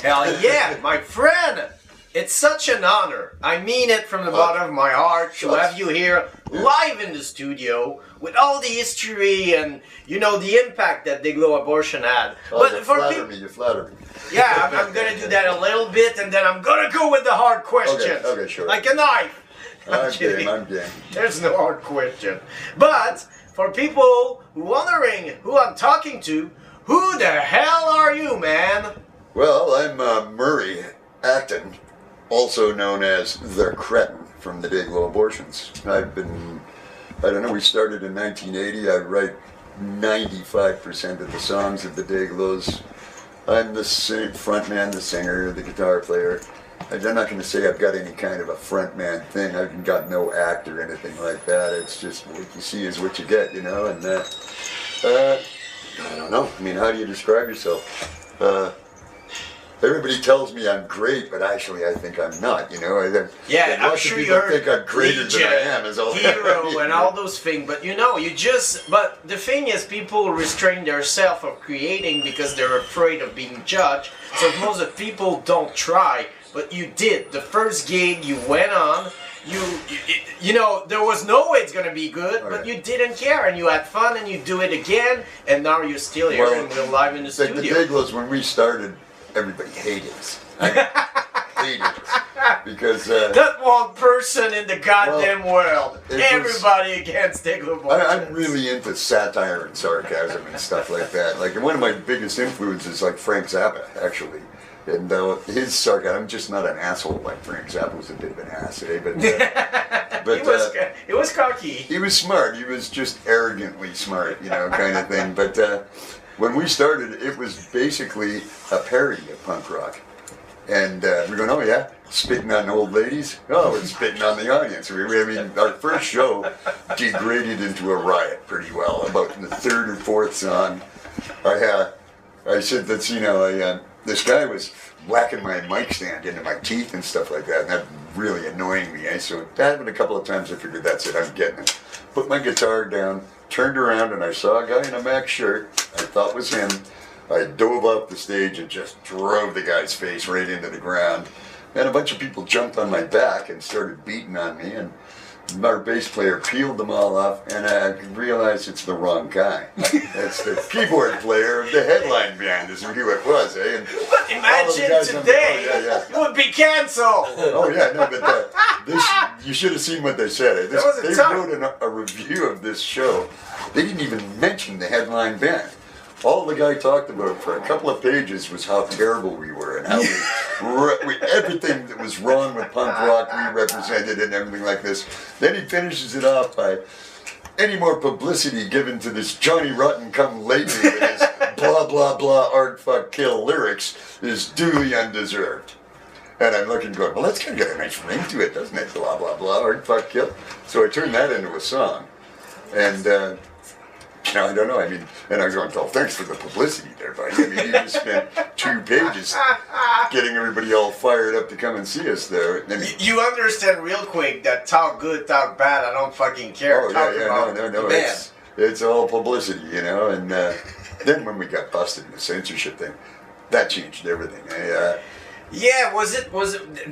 Hell yeah, my friend! It's such an honor. I mean it from the bottom of my heart to have you here live in the studio with all the history and, you know, the impact that Dayglo Abortion had. Oh, but you for flatter me, you flatter me. Yeah, I'm gonna do that a little bit and then I'm gonna go with the hard questions. Okay, sure. Like a knife. I'm game. There's no hard question. But for people wondering who I'm talking to, who the hell are you, man? Well, I'm Murray Acton, also known as the Cretin from the Dayglo Abortions. I don't know, we started in 1980. I write 95% of the songs of the Dayglos. I'm the front man, the singer, the guitar player. I'm not going to say I've got any kind of a front man thing. I've got no act or anything like that. It's just what you see is what you get, you know. And I don't know. I mean, how do you describe yourself? Everybody tells me I'm great, but actually I think I'm not, you know. I'm sure you heard think I'm greater than I am as all hero and all those things, but you know, but the thing is, people restrain themselves of creating because they're afraid of being judged, so most of the people don't try, but you did. The first gig you went on, you know, there was no way it's gonna be good, but you didn't care, and you had fun, and you do it again, and now you're still here, and we're live in the studio. The Dayglos, when we started, everybody hated us. Hated us. Because... that one person in the goddamn world. Everybody against Dayglo Abortions. I'm really into satire and sarcasm and stuff like that. Like, one of my biggest influences is like Frank Zappa, actually. And his sarcasm, I'm just not an asshole like Frank Zappa was a bit of an ass, eh? But he was cocky. He was smart. He was just arrogantly smart, you know, kind of thing. But when we started, it was basically a parody of punk rock. And we're going, oh yeah, spitting on old ladies? Oh, we're spitting on the audience. I mean, our first show degraded into a riot pretty well. About the third or fourth song, I said that, you know, this guy was whacking my mic stand into my teeth and stuff like that, and that really annoying me. So that happened a couple of times. I figured, that's it, I'm getting it. Put my guitar down, turned around, and I saw a guy in a Mac shirt I thought was him. I dove off the stage and just drove the guy's face right into the ground. And a bunch of people jumped on my back and started beating on me, and our bass player peeled them all off, and I realized it's the wrong guy. It's the keyboard player of the headline band is who it was, eh? And but imagine today, you would be canceled. Oh yeah, no, but you should have seen what they said. They wrote a review of this show. They didn't even mention the headline band. All the guy talked about for a couple of pages was how terrible we were and how everything that was wrong with punk rock we represented and everything like this. Then he finishes it off by, any more publicity given to this Johnny Rotten come lately with his blah blah blah art fuck kill lyrics is duly undeserved. And I'm looking going, well, that's kind of got a nice ring to it, doesn't it? Blah blah blah art fuck kill. So I turned that into a song. And I don't know, I mean, and I was going, oh, thanks for the publicity there, buddy. I mean, you just spent 2 pages getting everybody all fired up to come and see us there. I mean, you understand real quick that talk good, talk bad, I don't fucking care. Oh, no, it's all publicity, you know, and then when we got busted in the censorship thing, that changed everything. Yeah,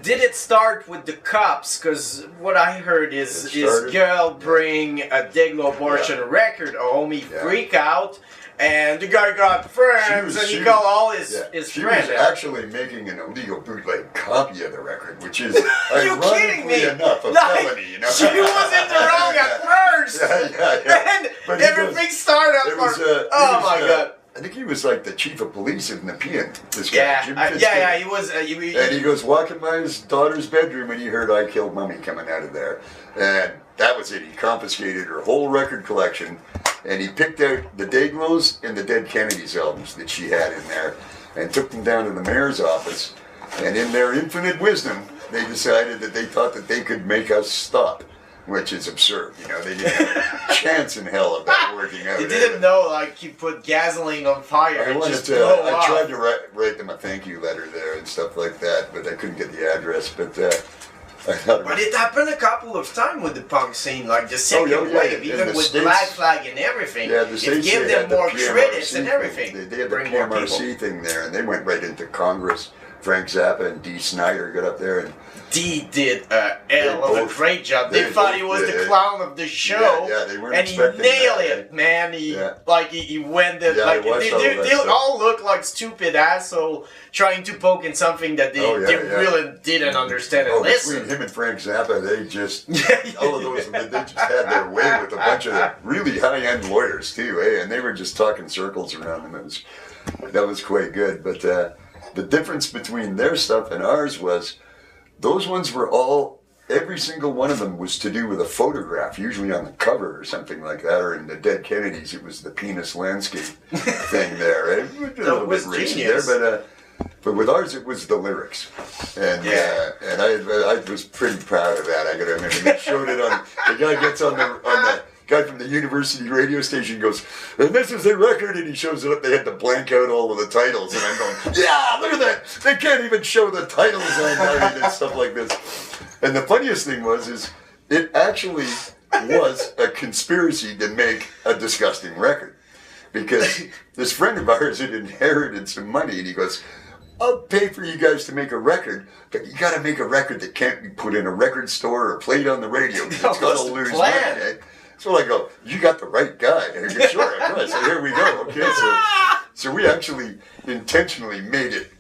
did it start with the cops? Because what I heard is girl bring a Dayglo Abortion record home, he freak out, and the guy got friends, and he got all his friends. She was actually making an illegal bootleg copy of the record, which is, you kidding me? enough, a felony, you know? She wasn't wrong at first! And but everything started oh my God. I think he was like the chief of police in Nepean, this guy, Jim yeah, he was. And he goes walking by his daughter's bedroom and he heard I Killed Mummy coming out of there. And that was it. He confiscated her whole record collection and he picked out the Dayglos and the Dead Kennedys albums that she had in there and took them down to the mayor's office. And in their infinite wisdom, they decided that they thought that they could make us stop. Which is absurd, you know, they didn't have a chance in hell of that working out. You didn't know, like, you put gasoline on fire and just blow off. I tried to write them a thank you letter there and stuff like that, but I couldn't get the address. But But it happened a couple of times with the punk scene, like the second wave, even with States, Black Flag and everything. Yeah, the States, it gave them more credits and everything. They had the PMRC thing there, and they went right into Congress. Frank Zappa and Dee Snider got up there, and Dee did a hell of a great job. They thought he was the clown of the show, they weren't and he nailed it, man. He went there, they all look like stupid asshole trying to poke in something that they really didn't understand and listen. Between him and Frank Zappa, they just all of those, they just had their way with a bunch of really high-end lawyers too, and they were just talking circles around them. That was quite good, but the difference between their stuff and ours was those ones were every single one of them was to do with a photograph, usually on the cover or something like that, or in the Dead Kennedys, it was the penis landscape thing there. Right? That was genius. There, but with ours, it was the lyrics, and I was pretty proud of that. I got to admit, they showed it on. The guy gets on the guy from the university radio station goes, and this is the record, and he shows it up. They had to blank out all of the titles, and I'm going, yeah, look at that. They can't even show the titles on and stuff like this. And the funniest thing is it actually was a conspiracy to make a disgusting record, because this friend of ours had inherited some money, and he goes, I'll pay for you guys to make a record, but you got to make a record that can't be put in a record store or played on the radio. It's got to lose money. So I go, you got the right guy. And he goes, sure, I got. So here we go. Okay, so we actually intentionally made it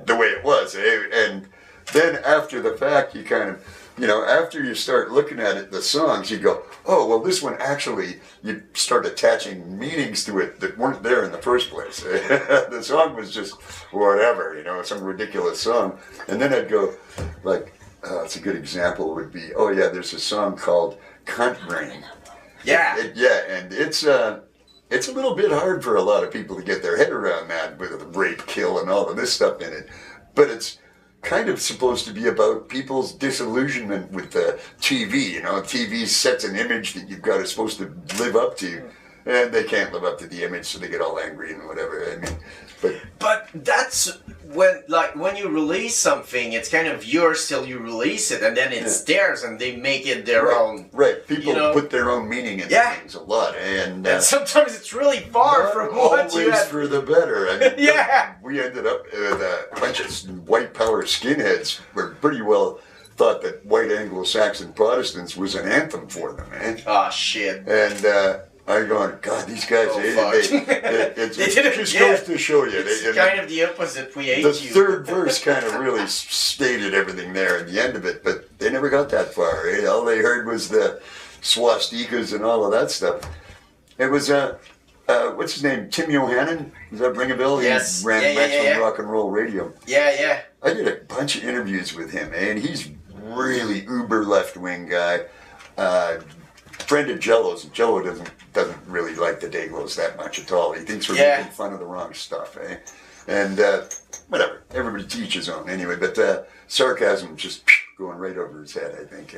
the way it was. And then after the fact, you kind of, after you start looking at it, the songs, you go, oh, well, this one actually, you start attaching meanings to it that weren't there in the first place. The song was just whatever, some ridiculous song. And then I'd go, like, it's a good example would be, oh yeah, there's a song called Cunt Brain. Yeah. And it's a little bit hard for a lot of people to get their head around that with the rape, kill, and all of this stuff in it. But it's kind of supposed to be about people's disillusionment with the TV. TV sets an image that you've got is supposed to live up to, and they can't live up to the image, so they get all angry and whatever. I mean, but that's when you release something, it's kind of yours till you release it, and then it's theirs, and they make it their own. Right, people put their own meaning into things a lot, and sometimes it's really far from what you had. For the better. I mean, we ended up with a bunch of white power skinheads were pretty well thought that white Anglo-Saxon Protestants was an anthem for them, man. Oh shit. And I'm going, God, these guys, it just goes to show you. It's kind of the opposite. We hate you. The third verse kind of really stated everything there at the end of it, but they never got that far. All they heard was the swastikas and all of that stuff. It was, what's his name, Tim Yohannan? Does that ring a bell? Yes. He ran Maximum Rock and Roll Radio. Yeah. I did a bunch of interviews with him, and he's really uber left-wing guy. Friend of Jello's. Jello doesn't really like the Dayglos that much at all. He thinks we're making fun of the wrong stuff, And whatever, everybody teaches his own anyway. But sarcasm just going right over his head, I think.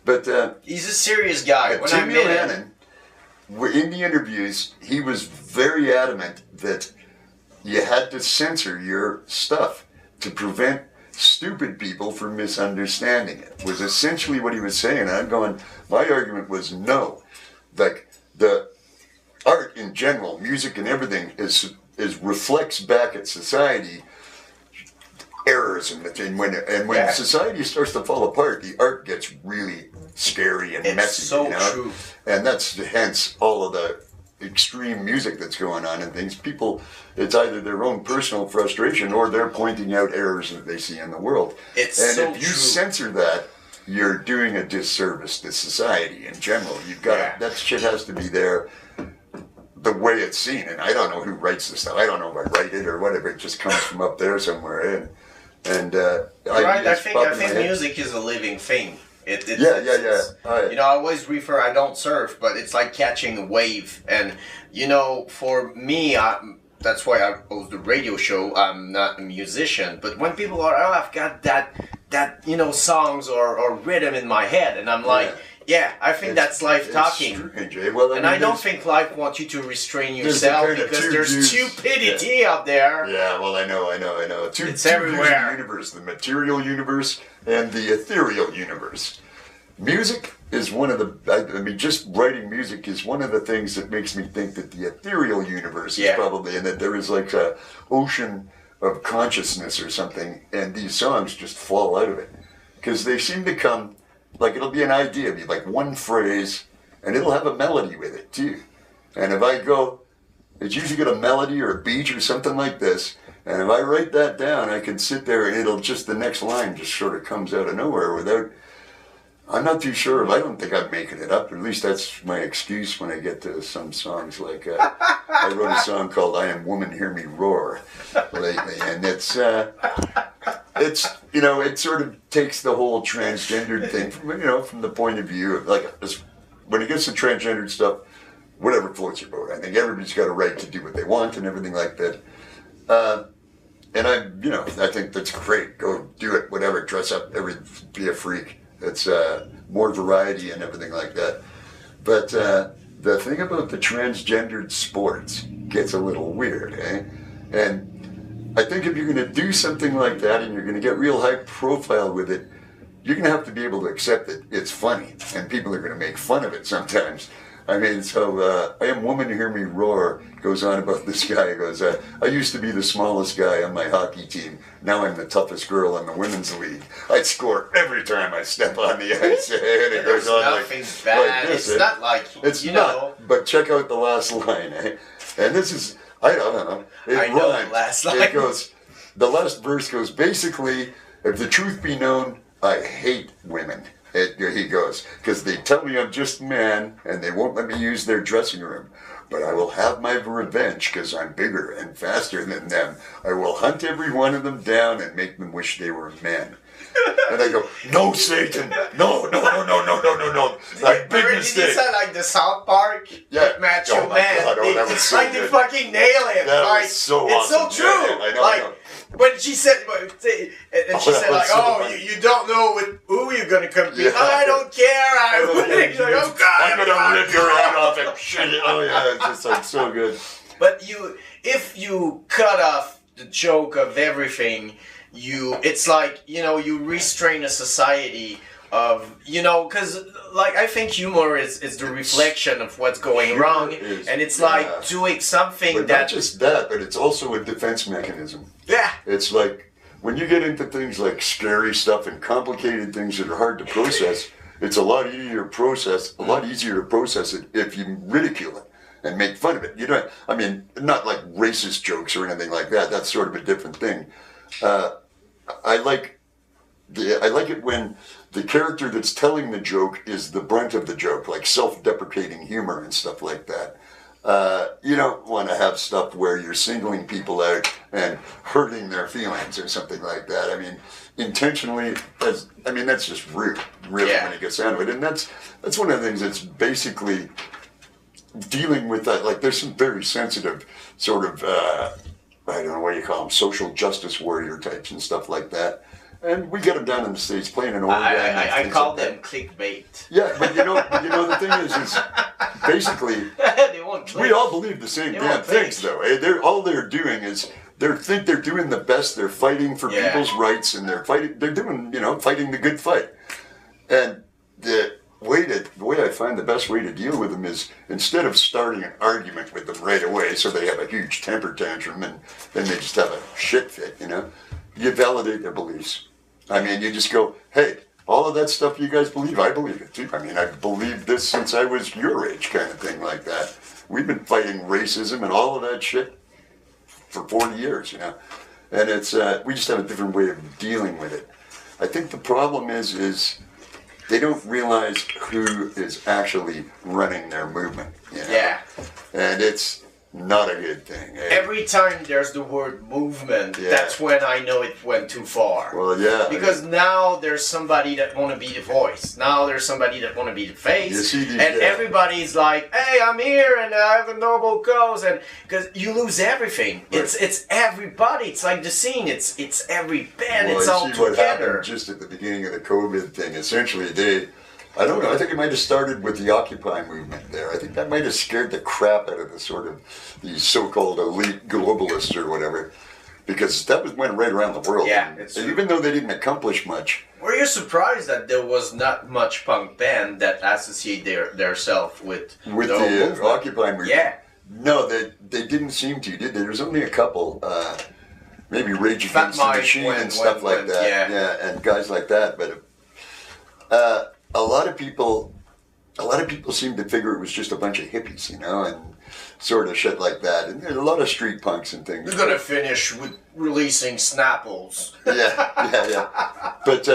But he's a serious guy. When Tim I met him, in the interviews, he was very adamant that you had to censor your stuff to prevent stupid people from misunderstanding it, was essentially what he was saying. And I'm going, my argument was no. Like, the art in general, music and everything, is reflects back at society errors, and when society starts to fall apart, the art gets really scary and messy. So true. And that's hence all of the extreme music that's going on and things. People, it's either their own personal frustration or they're pointing out errors that they see in the world. If you censor that, you're doing a disservice to society in general. You've got that shit has to be there the way it's seen. And I don't know who writes this stuff. I don't know if I write it or whatever. It just comes from up there somewhere. I think music is a living thing. I always refer, I don't surf, but it's like catching a wave. And, for me, that's why I host the radio show. I'm not a musician. But when people are, I've got that songs or rhythm in my head. And I'm like, I think that's life talking. Well, and I don't think life wants you to restrain yourself because there's stupidity out there. Yeah, well, I know. It's everywhere. Universe, the material universe and the ethereal universe. Music is one of the, I mean, just writing music is one of the things that makes me think that the ethereal universe is probably, and that there is like a ocean of consciousness or something, and these songs just fall out of it. Because they seem to come, like it'll be an idea, be like one phrase, and it'll have a melody with it too. And if I go, it's usually got a melody or a beat or something like this, and if I write that down, I can sit there and it'll just, the next line just sort of comes out of nowhere without, I'm not too sure if, I don't think I'm making it up, at least that's my excuse when I get to some songs like, I wrote a song called I Am Woman, Hear Me Roar lately, and it's, you know, it sort of takes the whole transgendered thing from, you know, from the point of view of, like, when it gets to transgendered stuff, whatever floats your boat. I think everybody's got a right to do what they want and everything like that. And you know, I think that's great. Go do it, whatever, dress up, be a freak. It's more variety and everything like that. But the thing about the transgendered sports gets a little weird, eh? And I think if you're going to do something like that and you're going to get real high profile with it, you're going to have to be able to accept that it's funny and people are going to make fun of it sometimes. I mean, so I Am Woman, Hear Me Roar goes on about this guy. He goes, I used to be the smallest guy on my hockey team. Now I'm the toughest girl in the women's league. I score every time I step on the ice. And it goes on nothing bad. Like this, it's not like, it's you not, know. But check out the last line. Eh? And this is, I don't know. I know the last line. It goes, the last verse goes, basically, if the truth be known, I hate women. He goes, because they tell me I'm just a man and they won't let me use their dressing room. But I will have my revenge because I'm bigger and faster than them. I will hunt every one of them down and make them wish they were men. And I go, no, Satan, no. Like, big mistake. Did you say like the South Park? Yeah. Macho oh my Man. God, oh, that was so like good. they fucking nail it. That like, was so it's awesome. so true. Yeah, I know, like, I know. when she said, and she said like, oh, you don't know with who you're gonna compete. Yeah. I don't care. He's like, oh God, I'm gonna rip your head off and shit. Oh yeah, it's just like so good. But if you cut off the joke of everything, it's like, you know, you restrain a society of, you know, because like I think humor is the reflection of what's going wrong, and it's like doing something but that not just that, but it's also a defense mechanism. Yeah. It's like when you get into things like scary stuff and complicated things that are hard to process, it's a lot easier to process it if you ridicule it and make fun of it. You don't, I mean, not like racist jokes or anything like that. That's sort of a different thing. I like it when the character that's telling the joke is the brunt of the joke, like self-deprecating humor and stuff like that. You don't want to have stuff where you're singling people out and hurting their feelings or something like that. I mean, intentionally, that's just rude, really, when it gets down to it. And that's one of the things that's basically dealing with that. Like, there's some very sensitive sort of, I don't know what you call them, social justice warrior types and stuff like that. And we get them down in the States playing an organ. I call them clickbait. Yeah, but you know the thing is basically they won't click. We all believe the same damn things, though. All they're doing is they're doing the best. They're fighting for people's rights, and they're doing fighting the good fight. And the way I find the best way to deal with them is, instead of starting an argument with them right away, so they have a huge temper tantrum and then they just have a shit fit, you validate their beliefs. I mean, you just go, hey, all of that stuff you guys believe, I believe it too. I mean, I've believed this since I was your age, kind of thing like that. We've been fighting racism and all of that shit for 40 years, And it's we just have a different way of dealing with it. I think the problem is they don't realize who is actually running their movement. Yeah. And it's not a good thing. Every time there's the word movement, that's when I know it went too far. Well, yeah. Because now there's somebody that want to be the voice. Now there's somebody that want to be the face. You see these, and everybody's like, hey, I'm here and I have a noble cause. And because you lose everything. Right. It's everybody. It's like the scene. It's every band. It's all together. What happened just at the beginning of the COVID thing. Essentially, I don't know. I think it might have started with the Occupy movement there. I think that might have scared the crap out of the sort of these so-called elite globalists or whatever. because that went right around the world. Yeah, and even though they didn't accomplish much. Were you surprised that there was not much punk band that associate their self with the Occupy movement? Yeah. No, they didn't seem to, did they? There was only a couple, maybe Rage Fat Against the Mike Machine and stuff like that. Yeah, and guys like that. But a lot of people seem to figure it was just a bunch of hippies, you know, and sort of shit like that. And there's a lot of street punks and things. You're gonna finish with releasing Snapples. Yeah. But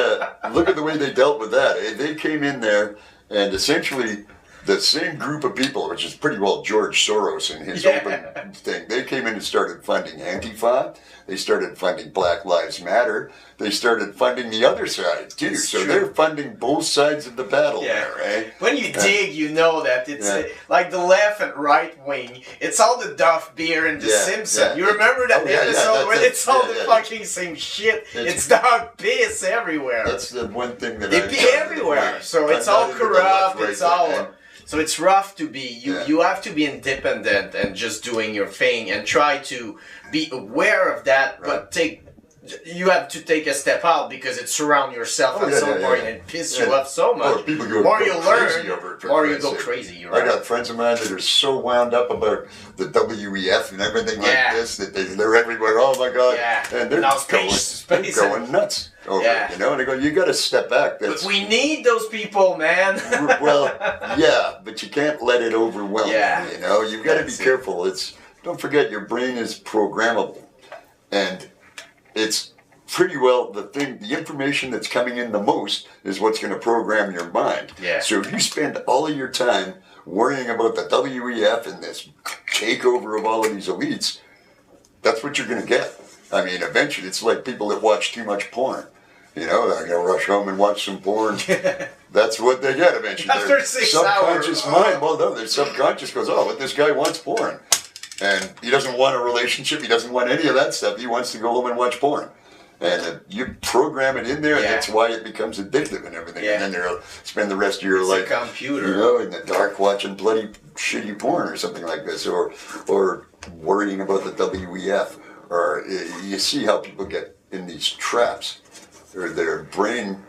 look at the way they dealt with that. They came in there and essentially the same group of people, which is pretty well George Soros and his open thing, they came in and started funding Antifa. They started funding Black Lives Matter. They started funding the other side, too. It's so true. They're funding both sides of the battle there, right? When you dig, you know that it's like the left and right wing. It's all the Duff Beer and the Simpsons. You remember that episode where it's all the fucking same shit? It's dog piss everywhere. That's the one thing that they pee everywhere. So it's all corrupt. It's all... So it's rough to be, you have to be independent and just doing your thing and try to be aware of that, but you have to take a step out because it surrounds yourself at some point and it pisses you off so much. People more you learn, more you go sake. Crazy. You're I got friends of mine that are so wound up about the WEF and everything like this that they're everywhere. Oh my God. And they're going nuts over it, you know, and I go, you got to step back. But we need those people, man. Well, but you can't let it overwhelm you, you know. You've got to be careful. Don't forget, your brain is programmable. And it's pretty well the information that's coming in the most is what's going to program your mind. So if you spend all of your time worrying about the WEF and this takeover of all of these elites, that's what you're going to get. I mean, eventually, it's like people that watch too much porn. You know, they're going to rush home and watch some porn. That's what they get eventually. After 6 subconscious hours. mind, well, no, their subconscious goes, oh, but this guy wants porn. And he doesn't want a relationship. He doesn't want any of that stuff. He wants to go home and watch porn. And you program it in there, and that's why it becomes addictive and everything. And then they'll spend the rest of your life, a computer, you know, in the dark watching bloody shitty porn or something like this, or worrying about the WEF. Or you see how people get in these traps, or their brain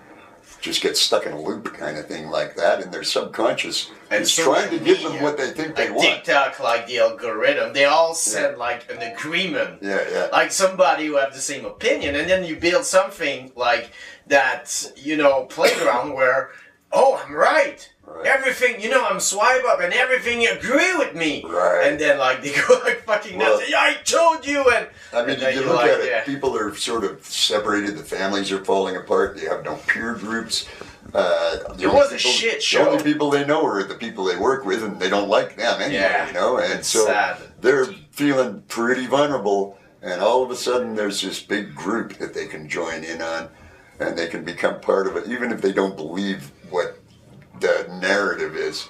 just gets stuck in a loop kind of thing like that, and their subconscious is trying to give them what they think they want. TikTok, like the algorithm, they all send like an agreement. Like somebody who have the same opinion, and then you build something like that, you know, playground where, oh, I'm right. Everything, you know, I'm swipe up and everything you agree with me. And then like they go like fucking nuts. I told you. And I mean, you look at it, people are sort of separated, the families are falling apart, they have no peer groups. It was a shit show. The only people they know are the people they work with, and they don't like them anyway, you know? And so they're feeling pretty vulnerable, and all of a sudden there's this big group that they can join in on, and they can become part of it, even if they don't believe what the narrative is.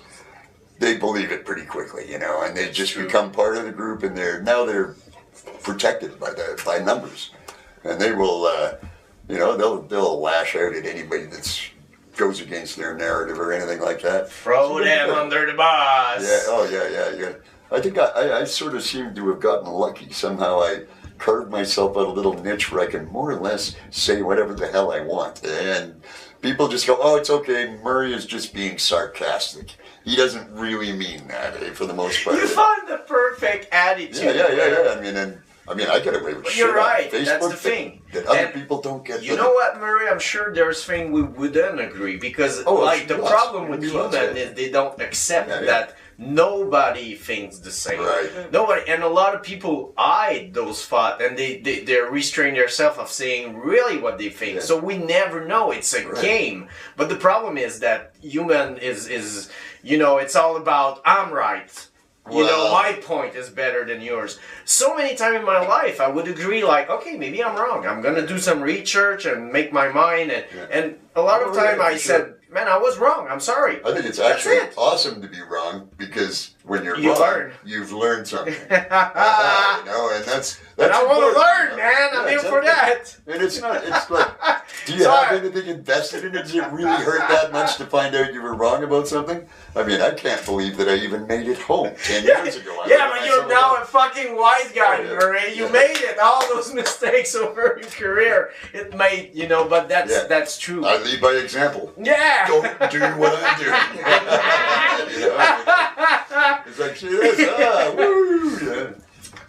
They believe it pretty quickly, you know, and they just become part of the group, and they're protected by numbers, and they will, you know, they'll lash out at anybody that goes against their narrative or anything like that. Throw them under the bus. Yeah. I think I sort of seem to have gotten lucky. Somehow I carved myself out a little niche where I can more or less say whatever the hell I want, and people just go, oh, it's okay, Murray is just being sarcastic. He doesn't really mean that, for the most part. You find the perfect attitude. Yeah. I mean, I get away with shit. You're right. On Facebook that's the thing. That other people don't get. You know what, Murray? I'm sure there's things we wouldn't agree because, the problem with humans is they don't accept that nobody thinks the same. Nobody, and a lot of people hide those thoughts, and they restrain themselves of saying really what they think. So we never know. It's a game. But the problem is that human is you know, it's all about I'm right. You know, my point is better than yours. So many times in my life, I would agree, like, okay, maybe I'm wrong. I'm going to do some research and make my mind. And a lot of time I said, man, I was wrong. I'm sorry. I think it's actually awesome to be wrong, because when you're wrong, you've learned something. You know, and that's I want to learn, man. I'm here for that. And it's like, do you have anything invested in it? Does it really hurt that much to find out you were wrong about something? I mean, I can't believe that I even made it home 10 years ago. Yeah, but you're now a fucking wise guy, Murray. You made it. All those mistakes over your career, it made, you know, but that's true. I lead by example. Yeah. Don't do what I'm doing. You know, it's like, see this? Woo! Yeah.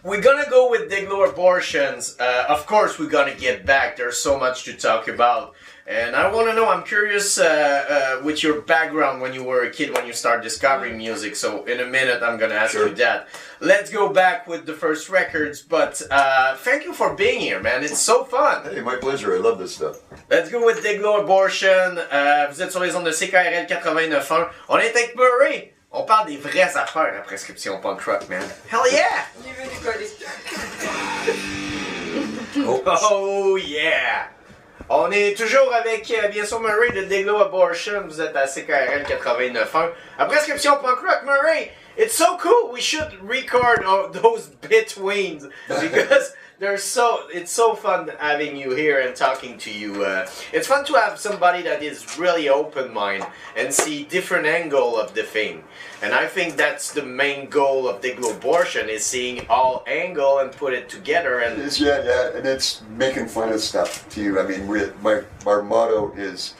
We're gonna go with Dayglo Abortions. Of course, we're gonna get back. There's so much to talk about. And I want to know, I'm curious with your background when you were a kid, when you started discovering music. So in a minute, I'm going to ask you that. Let's go back with the first records. But thank you for being here, man. It's so fun. Hey, my pleasure. I love this stuff. Let's go with Dayglo Abortion. Vous êtes sur les ondes de CKRL 89.1. On est avec Murray. On parle des vraies affaires à prescription punk rock, man. Hell yeah! Oh yeah! On est toujours avec, bien sûr, Murray de Dayglo Abortion. Vous êtes à CKRL 89.1. À prescription punk rock, Murray. It's so cool. We should record those betweens because it's so fun having you here and talking to you. It's fun to have somebody that is really open-minded and see different angle of the thing. And I think that's the main goal of Dayglo Abortion, is seeing all angle and put it together. And yeah, and it's making fun of stuff too. I mean, our motto is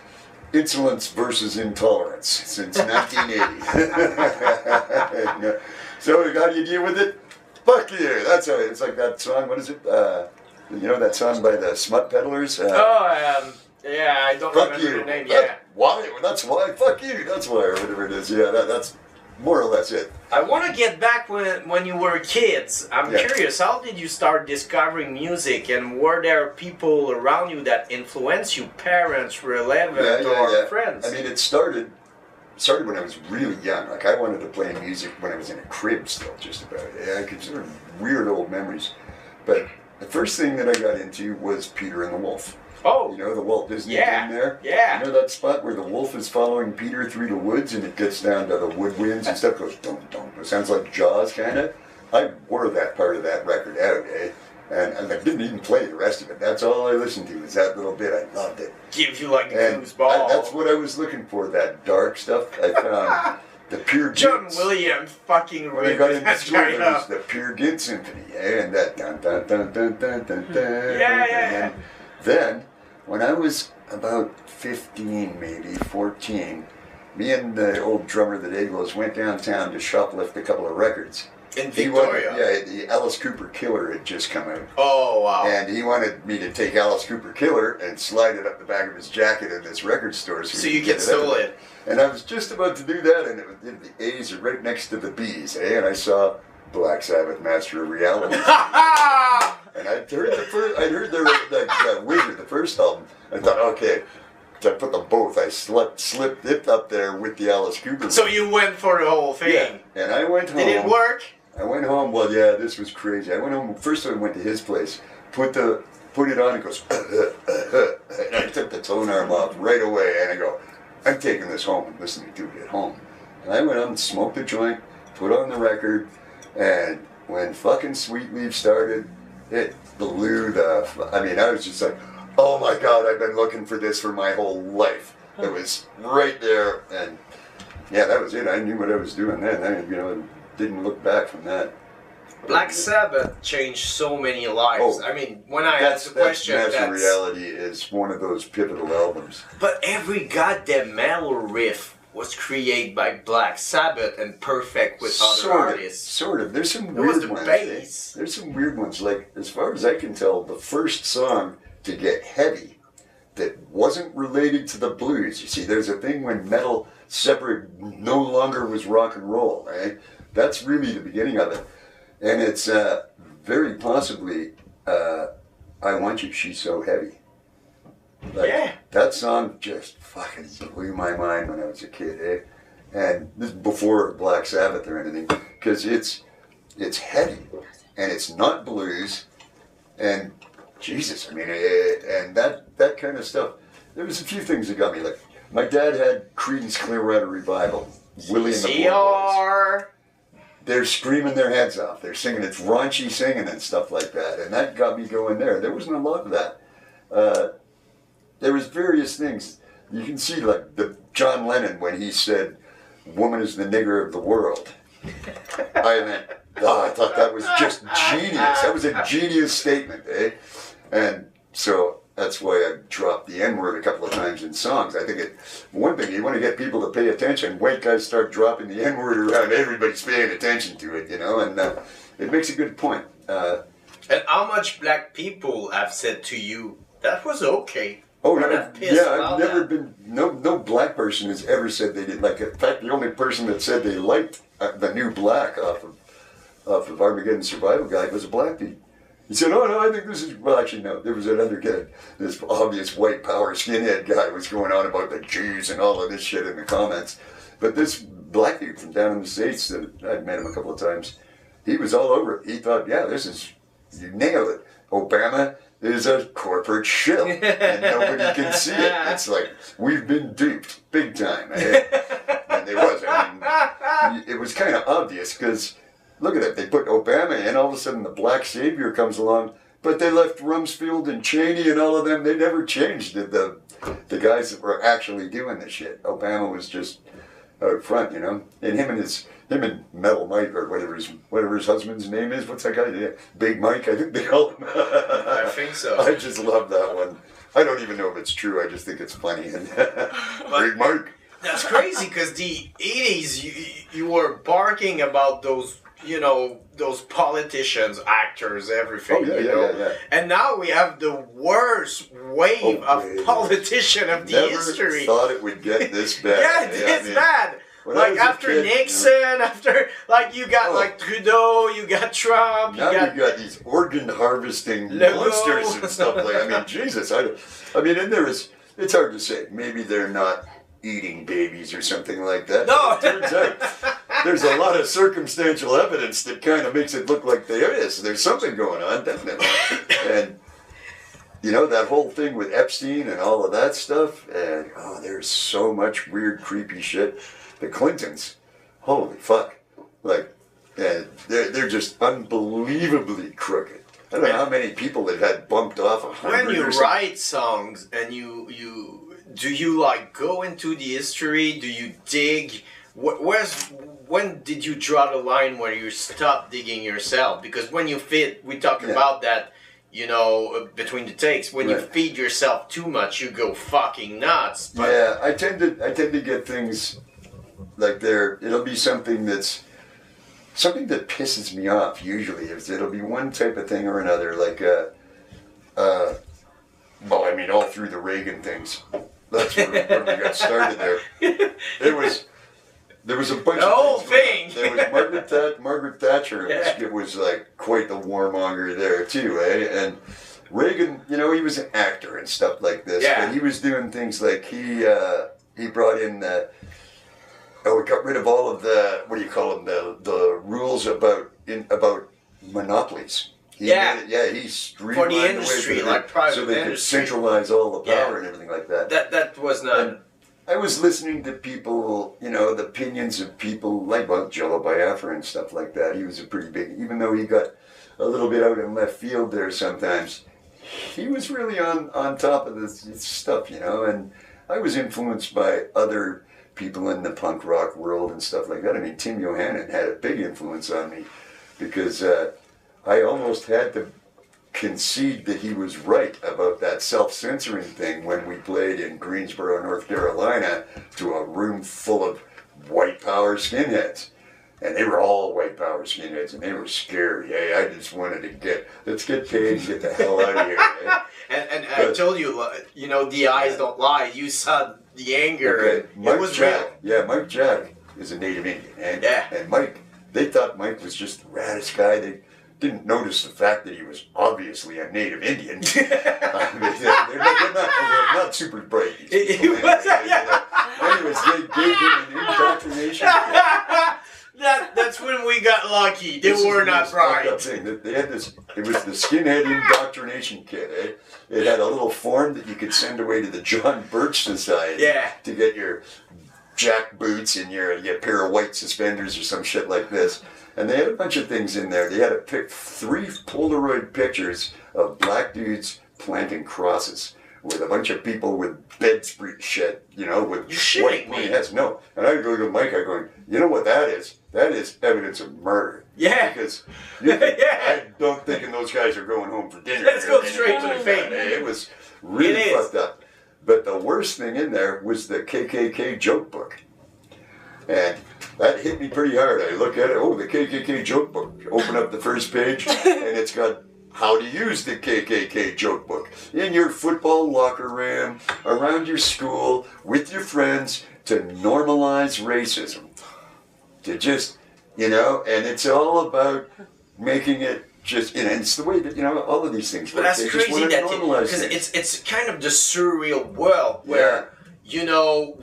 insolence versus intolerance since 1980. So how do you deal with it? Fuck you. That's how it's like that song. What is it? You know that song by the Smut Peddlers? Yeah, I don't remember the name. Yeah. Why? That's why. Fuck you. That's why, or whatever it is. Yeah, that's more or less it. I want to get back when you were kids. I'm curious, how did you start discovering music, and were there people around you that influenced you, parents, relatives, or friends? I mean, it started when I was really young. Like, I wanted to play music when I was in a crib still, just about. Yeah, I consider weird old memories. But the first thing that I got into was Peter and the Wolf. Oh. You know, the Walt Disney thing there? Yeah. You know that spot where the wolf is following Peter through the woods and it gets down to the woodwinds and stuff, goes dum dum. It sounds like Jaws, kind of. I wore that part of that record out, eh? And I didn't even play the rest of it. That's all I listened to was that little bit. I loved it. Gives you like goosebumps. That's what I was looking for, that dark stuff. I found the Peer Gynt. John Williams fucking when I got into school, there was the Peer Gynt Symphony, eh? And that dun dun dun dun dun dun dun. Yeah. Then, when I was about 15, maybe 14, me and the old drummer of the Dayglos went downtown to shoplift a couple of records. In Victoria? The Alice Cooper Killer had just come out. Oh, wow. And he wanted me to take Alice Cooper Killer and slide it up the back of his jacket in this record store. So you could steal it. And I was just about to do that, and the A's are right next to the B's, eh? And I saw Black Sabbath, Master of Reality. And I'd heard the Wizard, the first album. I thought, okay, so I put them both. I slipped it up there with the Alice Cooper. So you went for the whole thing. Yeah. And I went home. Did it work? I went home. Well, yeah, this was crazy. I went home. First, I went to his place. Put it on. It goes. And I took the tone arm off right away. And I go, I'm taking this home and listening to it at home. And I went out, smoked a joint, put on the record, and when fucking Sweet Leaf started, it blew the. I mean, I was just like, oh my God, I've been looking for this for my whole life. It was right there, and yeah, that was it. I knew what I was doing then. I, didn't look back from that. Black Sabbath changed so many lives. Oh, I mean, when I asked the question, Master Reality is one of those pivotal albums. But every goddamn metal riff was created by Black Sabbath and perfect with other artists. Sort of. There's some weird ones. Bass. There's some weird ones. Like, as far as I can tell, the first song to get heavy that wasn't related to the blues. You see, there's a thing when metal no longer was rock and roll, right? That's really the beginning of it. And it's very possibly I Want You, She's So Heavy. Like, that song just fucking blew my mind when I was a kid, eh? And this is before Black Sabbath or anything, because it's heavy, and it's not blues, and Jesus, I mean, and that kind of stuff. There was a few things that got me. Like, my dad had Cretin's Clearwater Revival, Willie and the Boys. They're screaming their heads off. They're singing, it's raunchy singing and stuff like that. And that got me going there. There wasn't a lot of that. There was various things. You can see, like, the John Lennon, when he said, woman is the nigger of the world. I thought that was just genius. That was a genius statement, eh? And so that's why I dropped the N-word a couple of times in songs. I think one thing, you want to get people to pay attention. White guys start dropping the N-word around, everybody's paying attention to it, and it makes a good point. And how much black people have said to you, that was okay? Oh, I've never been, no black person has ever said they didn't like it. In fact, the only person that said they liked the new Black off of Armageddon Survival Guide was a black dude. He said, oh no, I think this is, well actually no, there was another kid, this obvious white power skinhead guy was going on about the Jews and all of this shit in the comments. But this black dude from down in the States, that I'd met him a couple of times, he was all over it. He thought, yeah, you nailed it. Obama is a corporate shill, and nobody can see it. It's like, we've been duped, big time. And it was, it was kind of obvious, because look at it, they put Obama in, all of a sudden the black savior comes along, but they left Rumsfeld and Cheney and all of them, they never changed the guys that were actually doing the shit. Obama was just out front, and him and Metal Mike, or whatever his husband's name is, what's that guy? Yeah, Big Mike, I think they call him. I think so. I just love that one. I don't even know if it's true, I just think it's funny. Big Mike. That's crazy, because the 80s, you were barking about those, those politicians, actors, everything, yeah. And now we have the worst wave of politician of the history. Never thought it would get this bad. Yeah, it's bad. Like after Nixon, after you got Trudeau, you got Trump. Now you got these organ harvesting monsters and stuff like. Jesus. And it's hard to say. Maybe they're not eating babies or something like that. No, it turns out there's a lot of circumstantial evidence that kind of makes it look like there is. There's something going on, definitely. And that whole thing with Epstein and all of that stuff. And there's so much weird, creepy shit. The Clintons, holy fuck, they're just unbelievably crooked. I don't know how many people they've had bumped off 100. When you write songs and do you go into the history? Do you dig? When did you draw the line where you stop digging yourself? Because when you we talk about that, between the takes. When you feed yourself too much, you go fucking nuts. But yeah, I tend to get things. It'll be something that pisses me off. Usually, it'll be one type of thing or another. All through the Reagan things. That's where we got started there. There was a bunch of things. There was Margaret Thatcher. It was quite the warmonger there too, eh? And Reagan, he was an actor and stuff like this. Yeah. But he was doing things like he brought in we got rid of all of the rules about monopolies. He streamlined for the industry, private so they industry. could centralize all the power and everything like that. That was not. And I was listening to people, the opinions of people like Jello Biafra and stuff like that. He was a pretty big, even though he got a little bit out in left field there sometimes, he was really on top of this stuff, and I was influenced by other people in the punk rock world and stuff like that. Tim Yohannan had a big influence on me because I almost had to concede that he was right about that self-censoring thing when we played in Greensboro, North Carolina, to a room full of white power skinheads. And they were all white power skinheads, and they were scary. Hey, I just wanted to let's get paid and get the hell out of here. And I told you, the eyes don't lie. You saw the anger. Okay. Mike Jack is a Native Indian. And Mike, they thought Mike was just the raddest guy. They didn't notice the fact that he was obviously a Native Indian. They're not super bright. Anyways, they gave him an indoctrination kit. That's when we got lucky. They were not bright. They had this. It was the skinhead indoctrination kit. Eh? It had a little form that you could send away to the John Birch Society to get your jack boots and your pair of white suspenders or some shit like this. And they had a bunch of things in there. They had to pick 3 Polaroid pictures of black dudes planting crosses with a bunch of people with bedspread shit, you know, with You're shitting white me. pointy hats. No. And I go to Mike, I go, you know what that is? That is evidence of murder. Yeah. Because Yeah. I don't think those guys are going home for dinner. Let's go straight to the thing. It was really fucked up. But the worst thing in there was the KKK joke book. And that hit me pretty hard. I look at it, oh, the KKK joke book. Open up the first page, and it's got how to use the KKK joke book in your football locker room, around your school, with your friends, to normalize racism. To just, you know, and it's all about making it just, and it's the way that, you know, all of these things But work. that's They crazy just want to that normalize because things. it's kind of the surreal world where you know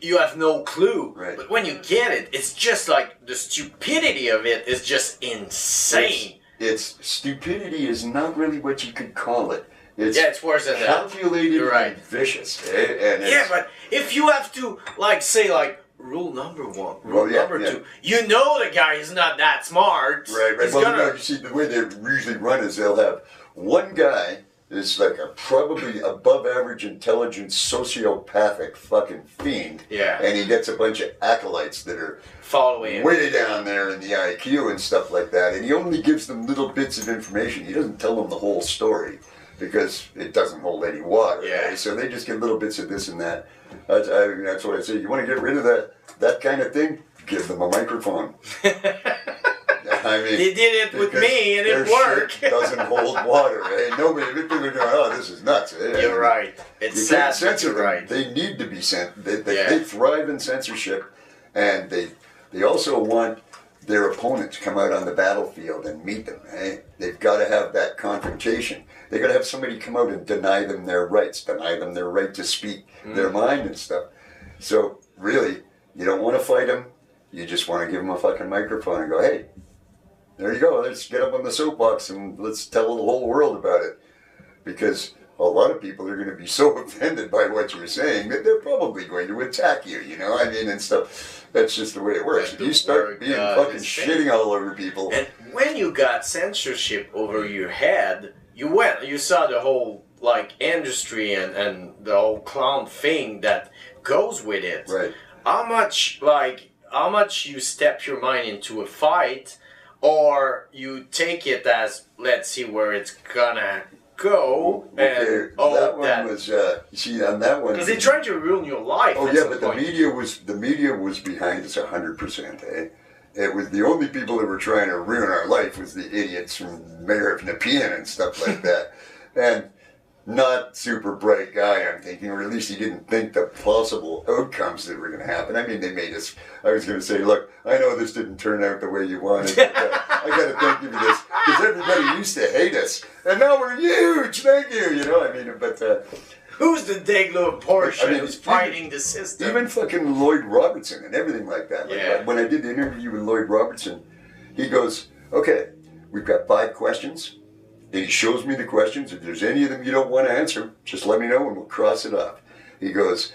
you have no clue, Right. but when you get it, it's just like the stupidity of it is just insane. It's stupidity is not really what you could call it. It's worse than that. Calculated You're right. and vicious. And Yeah, but if you have to say rule number one, rule number two, you know the guy is not that smart. Right. He's Well, gonna... no, you see, the way they usually run is they'll have one guy is like a probably above average intelligence sociopathic fucking fiend. Yeah. And he gets a bunch of acolytes that are following him. way down there in the IQ and stuff like that. And he only gives them little bits of information. He doesn't tell them the whole story because it doesn't hold any water. Yeah. Right? So they just get little bits of this and that. That's what I say. You want to get rid of that kind of thing? Give them a microphone. I mean, they did it with me and it worked. Shit doesn't hold water. Nobody, people are going, oh, this is nuts. You're right. It's sad, but you're right. They need to be sent. They thrive in censorship, and they also want their opponent to come out on the battlefield and meet them. They've got to have that confrontation. They've got to have somebody come out and deny them their rights, deny them their right to speak their mind and stuff. So really, you don't want to fight them. You just want to give them a fucking microphone and go, hey, there you go. Let's get up on the soapbox and let's tell the whole world about it. Because a lot of people are going to be so offended by what you're saying that they're probably going to attack you, you know? I mean, and stuff. That's just the way it works. If you start being fucking shitting all over people. And when you got censorship over your head, you saw the whole, industry and the whole clown thing that goes with it. Right. How much you step your mind into a fight, or you take it as, let's see where it's gonna go, Okay, that one was, you see, on that one... Because they tried to ruin your life. Oh yeah, but the media was behind us 100%, It was the only people that were trying to ruin our life was the idiots from Mayor of Nepean and stuff like that. And not super bright guy, I'm thinking, or at least he didn't think the possible outcomes that were going to happen. I mean, they made us, I was going to say, look, I know this didn't turn out the way you wanted, but I got to thank you for this, because everybody used to hate us, and now we're huge, thank you, you know, I mean, but... who's the Dayglo Abortion who's fighting the system? Even fucking Lloyd Robertson and everything like that. Like, when I did the interview with Lloyd Robertson, he goes, okay, we've got 5 questions. And he shows me the questions. If there's any of them you don't want to answer, just let me know and we'll cross it off. He goes,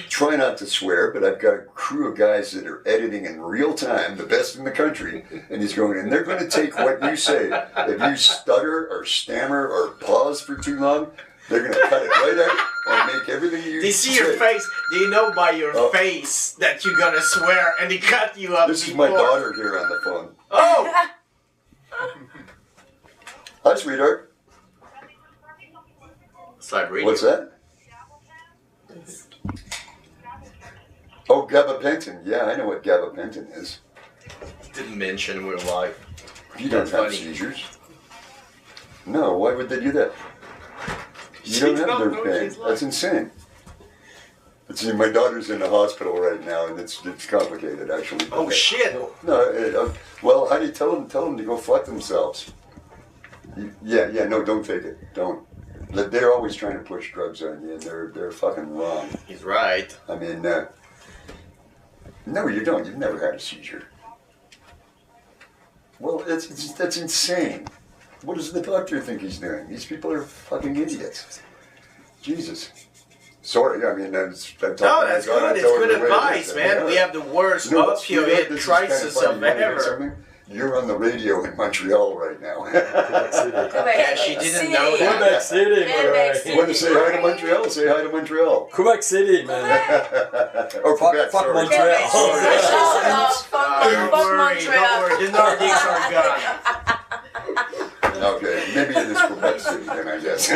try not to swear, but I've got a crew of guys that are editing in real time, the best in the country. And he's going, and they're going to take what you say. If you stutter or stammer or pause for too long, they're going to cut it right out and make everything you They see your face. They know by your face that you're going to swear, and they cut you up. This is my daughter here on the phone. Oh! Hi, sweetheart. Slide radio. What's that? Oh, gabapentin. Yeah, I know what gabapentin is. Didn't mention we're live. You don't have seizures. No, why would they do that? You don't have nerve pain. That's insane. But see, my daughter's in the hospital right now, and it's complicated, actually. Oh, shit. No, well, how do you tell them to go fuck themselves? Yeah, no, don't take it. Don't. They're always trying to push drugs on you, and they're fucking wrong. He's right. I mean, no, you don't. You've never had a seizure. Well, that's insane. What does the doctor think he's doing? These people are fucking idiots. Jesus. Sorry, I mean, I'm talking. No, that's good. It's good advice, man. We have the worst opioid crisis of ever. You're on the radio in Montreal right now. Yeah, she didn't know that. Quebec City, Quebec man. You want to say hi to Montreal? Say hi to Montreal. Quebec City, man. Oh, Quebec, fuck sorry. Montreal. Don't worry, don't worry. The Nordics are gone. Okay, maybe it is Quebec City then, I guess.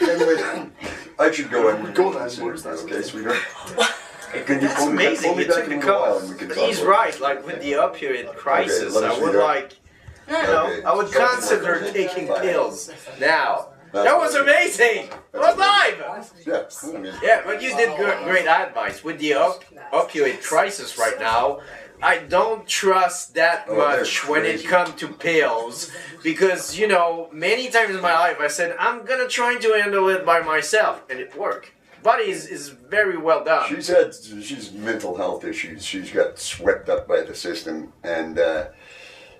Anyway, I should go and Go then, where's okay, sweetheart? That's amazing. You took the call. He's right. Like with the opioid crisis, let us I would read like, you know, Okay. I would consider taking pills now. That was amazing. It was live. Yeah, I mean, Yeah, but you did great advice with the opioid crisis right now. I don't trust that Oh, much they're when it crazy. comes to pills because, you know, many times in my life I said I'm gonna try to handle it by myself, and it worked. Body is very well done. she's mental health issues. She's got swept up by the system, and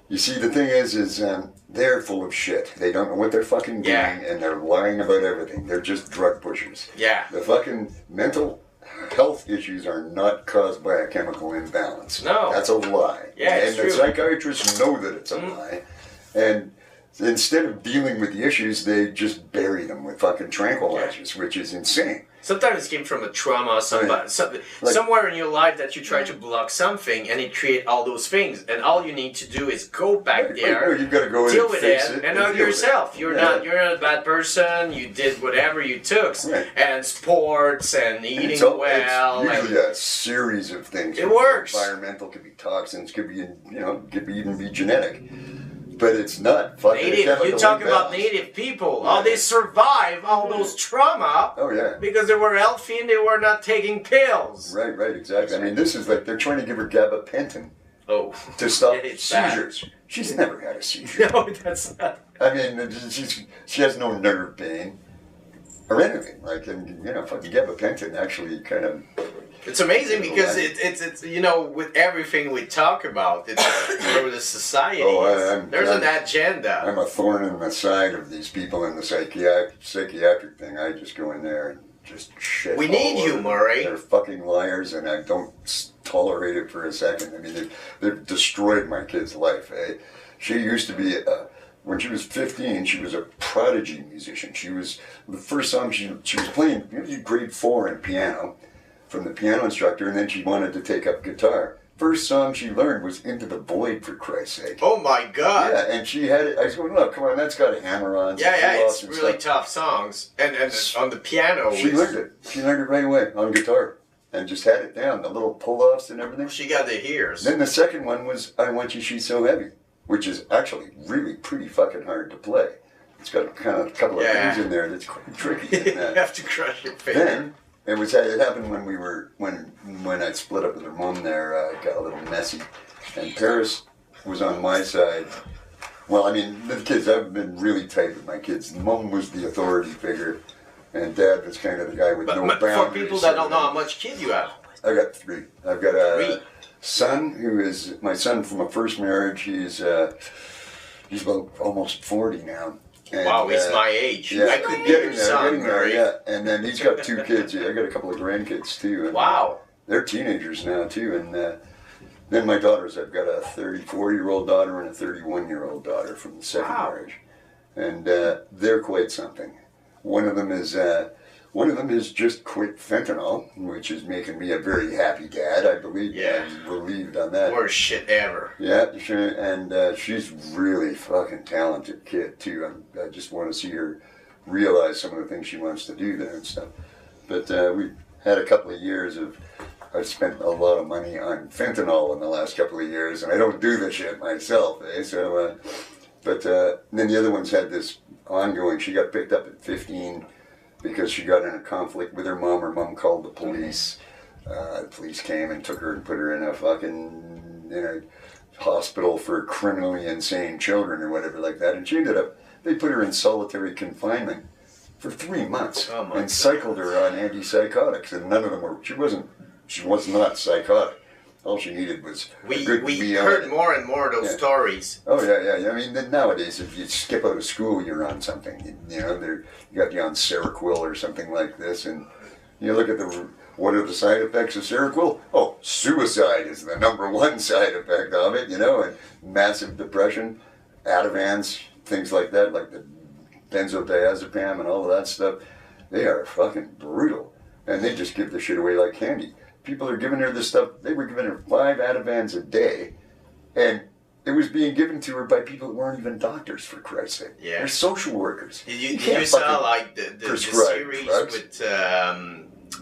you see, the thing is they're full of shit. They don't know what they're fucking doing, Yeah. and they're lying about everything. They're just drug pushers. Yeah. The fucking mental health issues are not caused by a chemical imbalance. No. That's a lie. Yeah, and it's the true. psychiatrists know that it's a lie. And instead of dealing with the issues, they just bury them with fucking tranquilizers, which is insane. Sometimes it came from a trauma, somewhere in your life that you try to block something, and it create all those things. And all you need to do is go back there, No, you've got to go in deal and with fix it, it and know deal with yourself. it. You're Yeah. not a bad person. You did whatever you took, Right. and sports and eating It's well. It's And usually a series of things. It works. Environmental, could be toxins, could be even be genetic, but it's not fucking native, you chemical talk about imbalance. native people. How they survive all those trauma Oh yeah. because they were healthy and they were not taking pills. Right, exactly. I mean, this is like they're trying to give her gabapentin Oh, to stop It's bad. seizures. She's never had a seizure. no, that's not. I mean, she has no nerve pain or anything. Like, and fucking gabapentin actually kind of. It's amazing because it's you know, with everything we talk about, it's where the society is. There's an agenda. I'm a thorn in the side of these people in the psychiatric thing. I just go in there and just shit. We need all you, over. Murray. They're fucking liars, and I don't tolerate it for a second. I mean, they've destroyed my kid's life. She used to be when she was 15, she was a prodigy musician. She was the first song she was playing grade 4 in piano from the piano instructor, and then she wanted to take up guitar. First song she learned was Into the Void, for Christ's sake. Oh my God. Yeah, and she had it. I was going, look, come on, that's got a hammer on. Yeah, it's and really stuff. tough songs, and on the piano. She learned it. She learned it right away on guitar, and just had it down, the little pull-offs and everything. She got the ears. Then the second one was I Want You, She's So Heavy, which is actually really pretty fucking hard to play. It's got kind of a couple of things in there that's quite tricky. You have to crush your finger. Then it happened when we were when I split up with her mom there. It got a little messy, and Paris was on my side. Well, I mean, the kids. I've been really tight with my kids. Mom was the authority figure, and Dad was kind of the guy with no But boundaries. for people that don't know how much kid you have, I got 3. I've got a Three. son who is my son from a first marriage. He's about almost 40 now. And, wow, he's my age. Yeah, I could be getting your son, there, Murray. yeah. And then he's got 2 kids. I got a couple of grandkids too. And, Wow. they're teenagers now too. And then my daughters, I've got a 34-year-old daughter and a 31-year-old daughter from the second Wow. marriage, and they're quite something. One of them is just quit fentanyl, which is making me a very happy dad. I believe. Yeah. I'm relieved on that. Worst shit ever. Yeah, sure. And she's really fucking talented kid too. I just want to see her realize some of the things she wants to do there and stuff. But we had a couple of years of. I've spent a lot of money on fentanyl in the last couple of years, and I don't do the shit myself. So, but then the other ones had this ongoing. She got picked up at 15 because she got in a conflict with her mom. Her mom called the police. The police came and took her and put her in a fucking hospital for criminally insane children or whatever like that. And she ended up, they put her in solitary confinement for 3 months and cycled her on antipsychotics. And none of them were, she was not psychotic. All she needed was We a good meal. heard more and more of those stories. Oh yeah. I mean, then nowadays, if you skip out of school, you're on something. You got you on Seroquel or something like this, and you look at What are the side effects of Seroquel? Oh, suicide is the #1 side effect of it, you know, and massive depression, Ativans, things like that, like the benzodiazepam and all of that stuff. They are fucking brutal. And they just give the shit away like candy. People are giving her this stuff. They were giving her 5 Ativans a day. And it was being given to her by people that weren't even doctors, for Christ's sake. Yeah. They're social workers. Did you saw like the series drugs with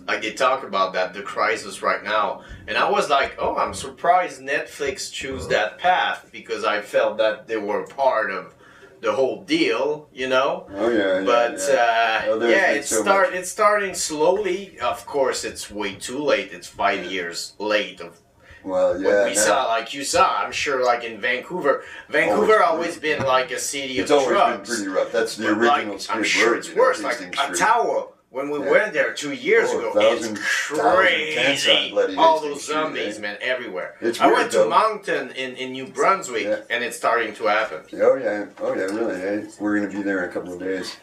like they talk about that, the crisis right now, and I was like, oh, I'm surprised Netflix chose that path, because I felt that they were part of the whole deal, you know. Oh yeah. But yeah, it's starting slowly. Of course, it's way too late. It's 5 years late of. Well, yeah. What we saw, like you saw, I'm sure, like in Vancouver. Vancouver always been like a city of drugs. It's always been pretty rough. That's the original Skid Row. I'm sure it's worse. Like Ottawa, when we went there 2 years ago, it's crazy. All those zombies, man, everywhere. I went to Moncton in New Brunswick, and it's starting to happen. Oh yeah, really. Hey, we're gonna be there in a couple of days.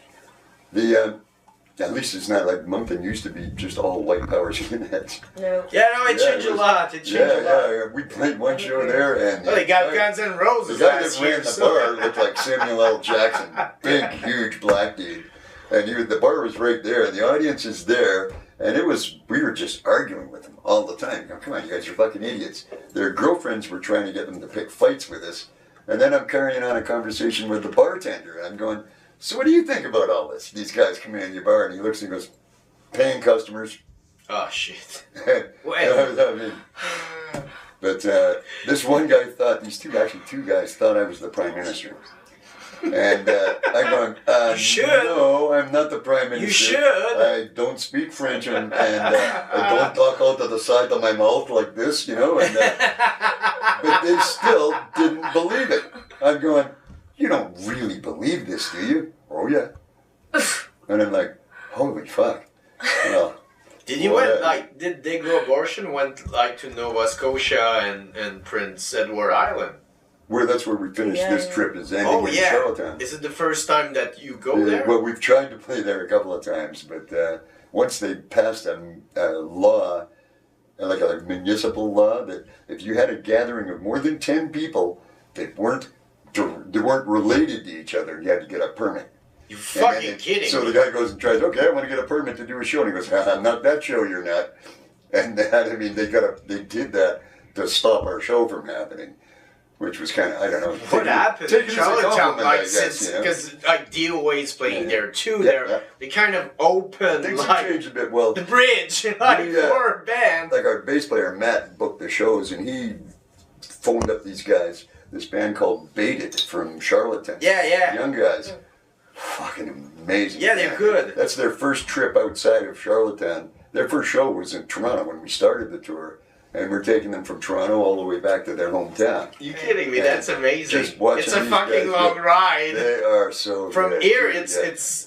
At least it's not like Moncton used to be just all white power skinheads. No. Yeah, no, it changed a lot. It changed a lot. Yeah, we played one show there, and they got Guns N' Roses. The guy that ran the bar looked like Samuel L. Jackson, big, huge black dude, and the bar was right there, and the audience is there, and we were just arguing with them all the time. Come on, you guys are fucking idiots. Their girlfriends were trying to get them to pick fights with us, and then I'm carrying on a conversation with the bartender, and I'm going, so what do you think about all this? These guys come in your bar, and he looks and he goes, paying customers. Oh, shit. I mean, but this one guy thought, two guys thought I was the Prime Minister. And I'm going, no, I'm not the Prime Minister. You should. I don't speak French, and I don't talk out of the side of my mouth like this, you know. And, but they still didn't believe it. I'm going, you don't really believe this, do you? Oh, yeah. And I'm like, holy fuck. Well, did Dayglo Abortion went like to Nova Scotia and Prince Edward Island? That's where we finished this trip, is ending in Charlottetown. Is it the first time that you go there? Well, we've tried to play there a couple of times, but once they passed a law, like a municipal law, that if you had a gathering of more than 10 people that weren't related to each other, you had to get a permit. You fucking kidding so me. the guy goes and tries, okay, I want to get a permit to do a show. And he goes, not that show, you're not. And I mean, they did that to stop our show from happening, which was kind of, I don't know. What happened in Charlottetown? Like, because like D.O.A. is playing there too. They kind of opened things have changed a bit. Well, the bridge, for a band. Like our bass player Matt booked the shows, and he phoned up these guys. This band called Baited from Charlottetown. Yeah. Young guys. Fucking amazing. Yeah, they're good. That's their first trip outside of Charlottetown. Their first show was in Toronto when we started the tour. And we're taking them from Toronto all the way back to their hometown. You kidding me? That's amazing. It's a fucking long ride. They are so From good. here, it's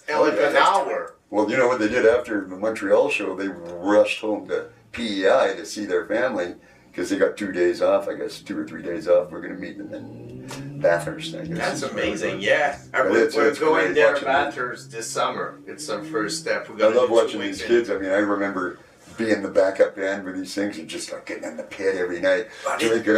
like an hour. Well, you know what they did after the Montreal show? They rushed home to PEI to see their family. Because they got 2 days off, I guess, 2 or 3 days off. We're going to meet them in Bathurst, I guess. That's amazing, yeah. We're going there Bathurst this summer. It's our first step. I love watching these kids. I mean, I remember being the backup band with these things and just getting in the pit every night, drinking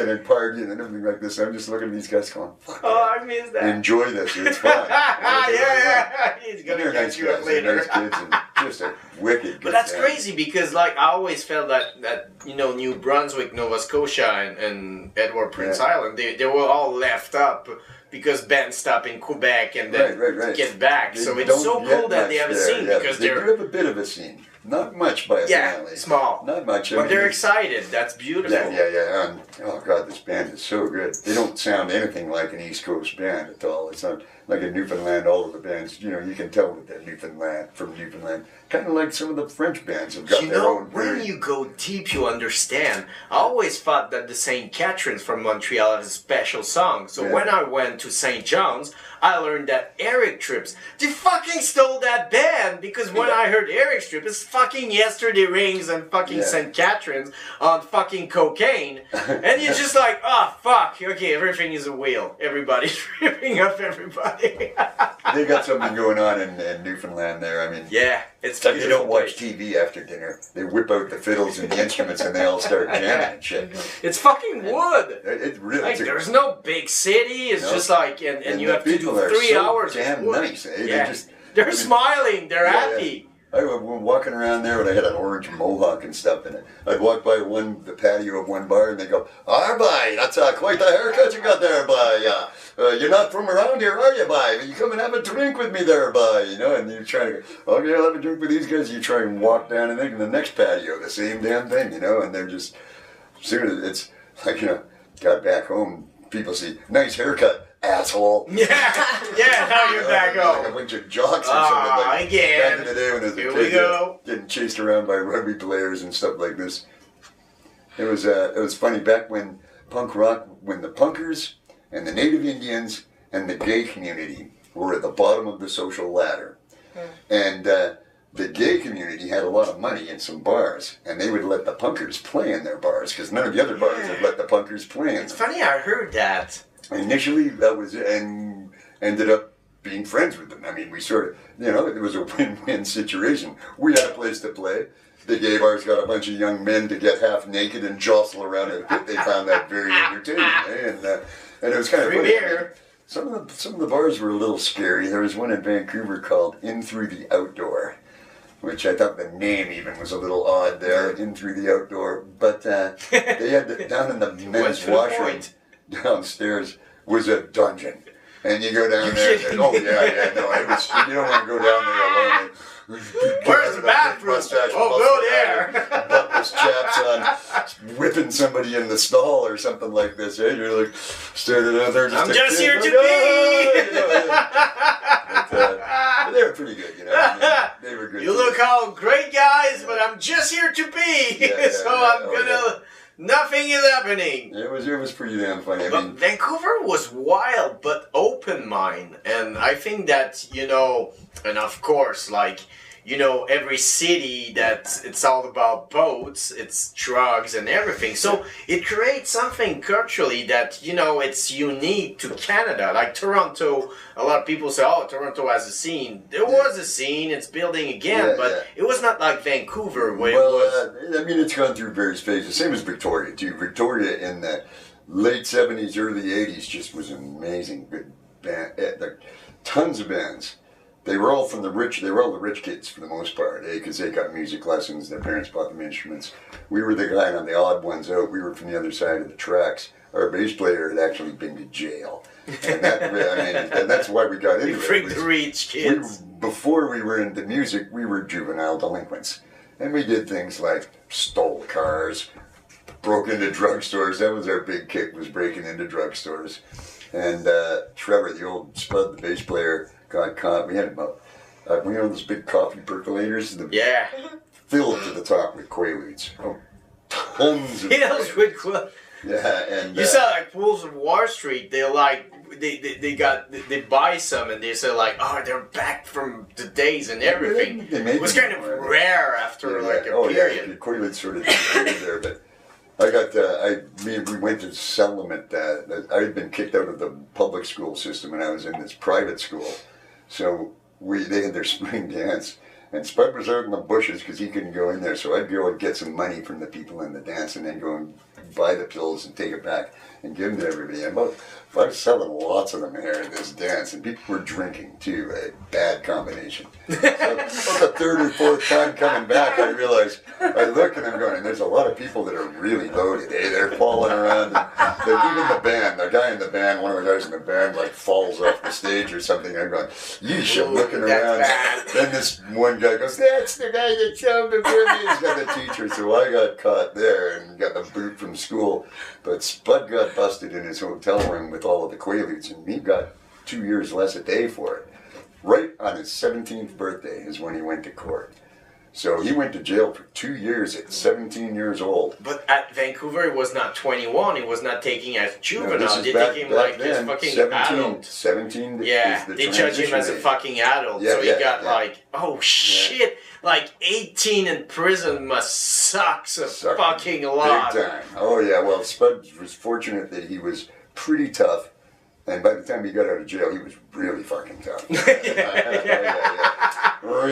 and partying and everything like this. I'm just looking at these guys going, fuck I miss that. Enjoy this. It's fun. Yeah. He's going to nice you up later. Nice kids and just a wicked good But that's band. crazy because like I always felt that New Brunswick, Nova Scotia and Edward Prince Island, they were all left up because bands stop in Quebec and then get back. So it's so cool that they have a scene because they do have a bit of a scene. Not much by apparently. Small. Not much. But they're excited. That's beautiful. Yeah. Oh God, this band is so good. They don't sound anything like an East Coast band at all. It's not like in Newfoundland. All of the bands, you can tell that they're from Newfoundland. Kind of like some of the French bands have got their own. When you go deep, you understand. I always thought that the St. Catharines from Montreal has a special song. So when I went to St. John's, I learned that Eric Trips, they fucking stole that band because when I heard Eric Trips, it's fucking Yesterday Rings and fucking St. Catharines on fucking cocaine. And you're just like, oh fuck, okay, everything is a wheel. Everybody's ripping up everybody. They got something going on in Newfoundland there. I mean, yeah, it's they beautiful don't watch place. TV after dinner. They whip out the fiddles and the instruments and they all start jamming and shit. It's fucking wood. It really Like, there's no big city. It's just like, and you the have to do people are 3 so hours. damn of wood. nice. Eh? Yeah. They're smiling. They're happy. I was walking around there and I had an orange mohawk and stuff in it. I'd walk by the patio of one bar and they go, "Boy, that's quite the haircut you got there, boy. You're not from around here, are you, boy? You come and have a drink with me there, boy." You know, and you try to go, "Okay, I'll have a drink with these guys." You try and walk down and in the next patio, the same damn thing, you know, and they're just, soon it's like, you know, got back home, people see, "Nice haircut, asshole." Yeah, now you're back home. Like a bunch of jocks or something like again. back in the day when I was a Here kid, we go. getting chased around by rugby players and stuff like this. It was funny back when punk rock, when the punkers and the Native Indians and the gay community were at the bottom of the social ladder, and the gay community had a lot of money in some bars, and they would let the punkers play in their bars because none of the other bars would let the punkers play in It's them. funny, I heard that. Initially, that was, and ended up being friends with them. I mean, we sort of, you know, it was a win-win situation. We had a place to play. The gay bars got a bunch of young men to get half naked and jostle around a pit. They found that very entertaining, eh? And it was kind of funny. I mean, some of the bars were a little scary. There was one in Vancouver called In Through the Outdoor, which I thought the name even was a little odd there, In Through the Outdoor. But they had down in the men's washroom downstairs was a dungeon. And you go down there and no, it was, you don't want to go down there alone. Where's the bathroom? Oh, go there. Buttless chaps on, whipping somebody in the stall or something like this. Eh? You're like, standing out there just I'm just here to be. But they were pretty good, you know. I mean, they were good. You look all great, guys, but I'm just here to be. I'm gonna. Nothing is happening. It was pretty damn funny. But Vancouver was wild, but open mind, and I think that, you know, and of course, like, you know, every city that it's all about boats, it's drugs and everything. So it creates something culturally that, you know, it's unique to Canada. Like Toronto, a lot of people say, "Oh, Toronto has a scene." There was a scene. It's building again, but it was not like Vancouver where it was. I mean, it's gone through various phases. Same as Victoria too. Victoria in the late '70s, early '80s just was an amazing good band. Tons of bands. They were all from the rich. They were all the rich kids for the most part, because they got music lessons. Their parents bought them instruments. We were the guy on the odd ones out. We were from the other side of the tracks. Our bass player had actually been to jail, and and that's why we got into it. The rich kids. Before we were into music, we were juvenile delinquents, and we did things like stole cars, broke into drugstores. That was our big kick, was breaking into drugstores. And Trevor, the old Spud, the bass player, got caught. We had about, we had those big coffee percolators, filled to the top with Quaaludes. Oh, tons of Quaaludes. Yeah, and you saw like Wolves of Wall Street. They're like they buy some and they say like, "Oh, they're back from the days and everything." It was kind of rare after a period. Yeah, Quaaludes sort of disappeared there, but. We went to sell them at, I had been kicked out of the public school system and I was in this private school. So they had their spring dance and Spud was out in the bushes because he couldn't go in there. So I'd go and get some money from the people in the dance and then go and buy the pills and take it back and give them to everybody. And I was selling lots of them here at this dance and people were drinking too, a bad combination. So about the third or fourth time coming back, I realized, I look and I'm going, and there's a lot of people that are really loaded, eh? They're falling around. And even the band, the guy in the band, one of the guys in the band, like falls off the stage or something. I'm going, yeesh, I'm looking around. Then this one guy goes, "That's the guy that told me." He's got the teacher. So I got caught there and got the boot from school. But Spud got busted in his hotel room with all of the Quaaludes, and he got 2 years less a day for it. Right on his 17th birthday is when he went to court. So he went to jail for 2 years at 17 years old. But at Vancouver, he was not 21. He was not taking as juvenile. No, they take him like as fucking 17, adult. 17 Yeah, is the they judge him as a fucking adult. So he got like, oh shit, like 18 in prison must suck a fucking lot. Big time. Oh yeah, well Spud was fortunate that he was pretty tough And by the time he got out of jail, he was really fucking tough. Really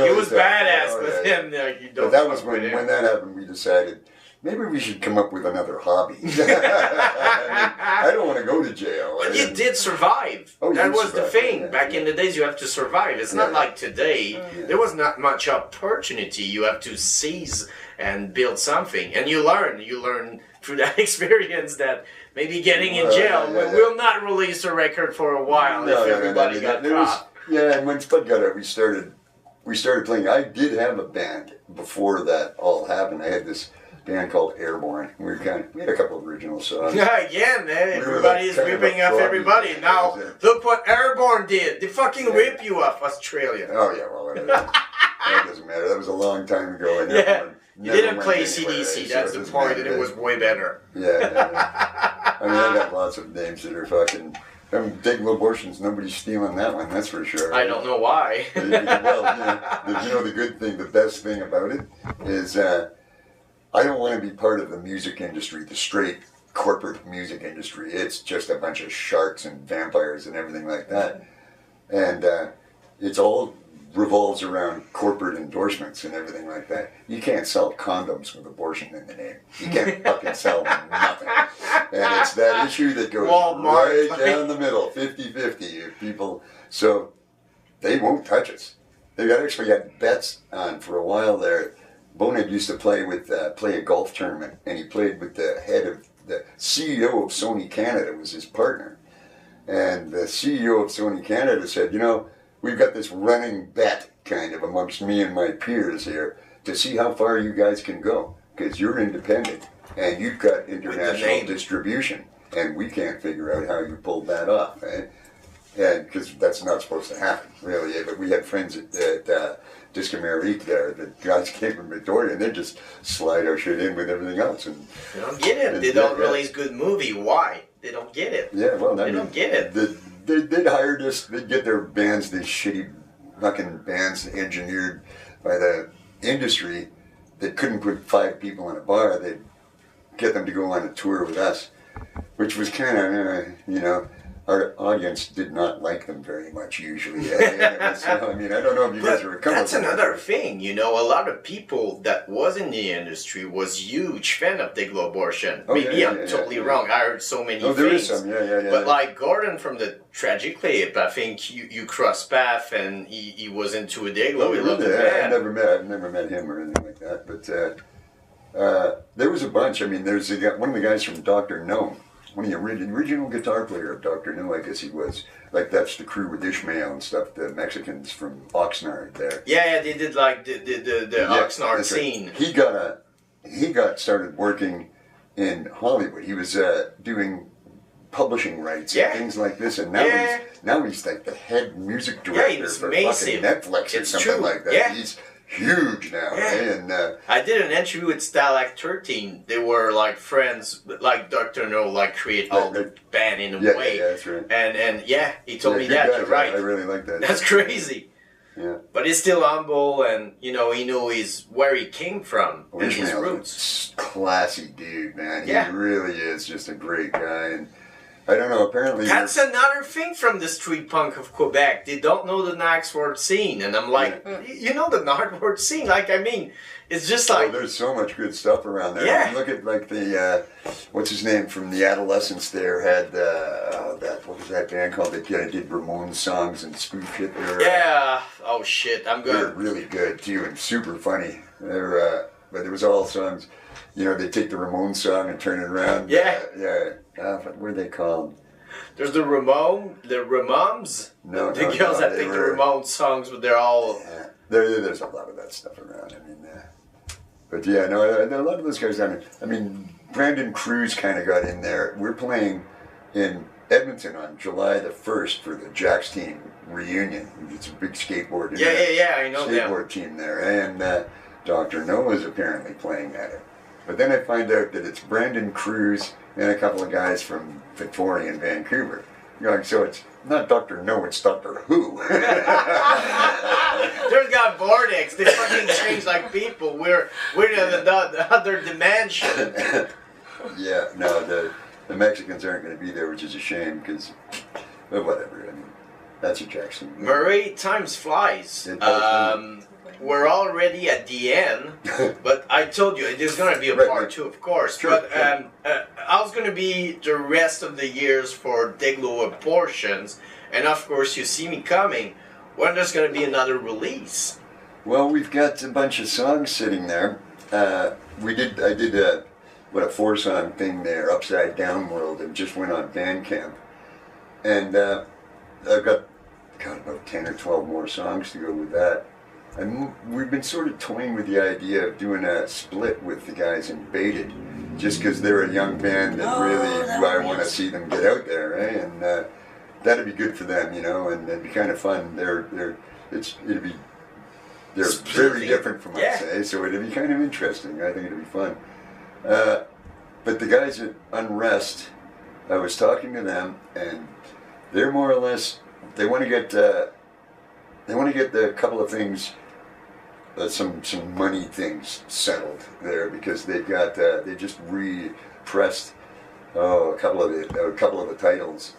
it was tough. badass with him. Like, you don't but that was fuck with him. when that happened, we decided, maybe we should come up with another hobby. I don't want to go to jail. But you did survive. Oh, that you was the survived, thing. yeah, Back in the days, you have to survive. It's not like today. Yeah. There was not much opportunity. You have to seize and build something. And you learn. You learn through that experience that maybe getting in jail will not release a record for a while if everybody got caught. And when Spud got out, we started playing. I did have a band before that all happened. I had this band called Airborne. We had a couple of original songs. Again, man, everybody is ripping off everybody. Now, look what Airborne did. They fucking rip you off, Australia. Oh, yeah, well, that doesn't matter. That was a long time ago. And you didn't play CDC, that's the point, and it was way better. Yeah. I mean, I got lots of names that are fucking... Dayglo Abortions, nobody's stealing that one, that's for sure. I don't know why. Well, the good thing, the best thing about it is I don't want to be part of the music industry, the straight corporate music industry. It's just a bunch of sharks and vampires and everything like that. And it's all revolves around corporate endorsements and everything like that. You can't sell condoms with abortion in the name. You can't fucking sell nothing. And it's that issue that goes right down the middle, 50-50 people. So they won't touch us. They've actually had bets on for a while there. Bonehead used to play a golf tournament, and he played with the head of the CEO of Sony Canada was his partner. And the CEO of Sony Canada said, we've got this running bet kind of amongst me and my peers here to see how far you guys can go, because you're independent and you've got international distribution, and we can't figure out how you pulled that off. And because that's not supposed to happen, really. But we had friends at Disc Amerique there, the guys came from Victoria, and they just slide our shit in with everything else. And they don't get it. They don't release good movie. Why? They don't get it. Yeah, well, they don't get it. They'd hire us, they'd get their bands, these shitty fucking bands engineered by the industry that couldn't put 5 people in a bar. They'd get them to go on a tour with us, which was kind of, our audience did not like them very much usually. So, I mean, I don't know if you guys are coming. That's another thing, a lot of people that was in the industry was huge fan of Dayglo Abortion. Maybe I'm totally wrong. I heard so many things. There is some, But like Gordon from the Tragic Clip, I think you crossed path and he was into a Dayglo. He loved the band. I've never met him or anything like that. But there was a bunch. I mean, there's one of the guys from Dr. No. One of the original guitar player of Dr. No, I guess he was. Like, that's the crew with Ishmael and stuff, the Mexicans from Oxnard there. Yeah, they did like the Oxnard scene. Right. He got started working in Hollywood. He was doing publishing rights and things like this, and now he's like the head music director for fucking Netflix or something like that. Yeah. He's huge now, and I did an interview with Stalag 13. They were like friends, like Dr. No, like create all the band in a way. Yeah, that's right. And he told me that. You're right. I really like that. That's crazy. Yeah. But he's still humble, and he knows where he came from and his roots. Classy dude, man. He really is just a great guy, and I don't know, apparently... That's another thing from the street punk of Quebec. They don't know the Knoxford scene. And I'm like, you know the Knoxford scene? Like, I mean, it's just like... there's so much good stuff around there. Yeah. Look at, like, the... what's his name from the Adolescents there had... what was that band called? They did Ramones songs and spoof shit. Oh, shit. I'm good. They're really good, too, and super funny. But it was all songs... they take the Ramones song and turn it around. What were they called? There's the Ramones. No, the girls that think the Ramones songs, but they're all... Yeah, there's a lot of that stuff around. I mean, but a lot of those guys down there. I mean, Brandon Cruz kind of got in there. We're playing in Edmonton on July the 1st for the Jack's Team reunion. It's a big skateboard. I know skateboard team there, and Dr. No is apparently playing at it. But then I find out that it's Brandon Cruz and a couple of guys from Victoria and Vancouver. So it's not Dr. No, it's Dr. Who. There's got Vortex. They fucking change like people. We're the other dimension. The Mexicans aren't going to be there, which is a shame, because But whatever, I mean, that's what Jackson. Murray, time flies. It does. We're already at the end, but I told you there's going to be a part 2, of course. Sure, but sure. how's going to be the rest of the years for Dayglo Abortions? And of course, you see me coming. When there's going to be another release? Well, we've got a bunch of songs sitting there. I did a 4-song thing there, Upside Down World, and just went on Bandcamp. And I've got about 10 or 12 more songs to go with that. And we've been sort of toying with the idea of doing a split with the guys in Baited, just because they're a young band that I want to see them get out there, right? And that'd be good for them, you know, and it'd be kind of fun. They're very different from us, eh? So it'd be kind of interesting. I think it'd be fun. But the guys at Unrest, I was talking to them, and they're more or less, they want to get a couple of things, some money things settled there, because they've got they just repressed a couple of the titles,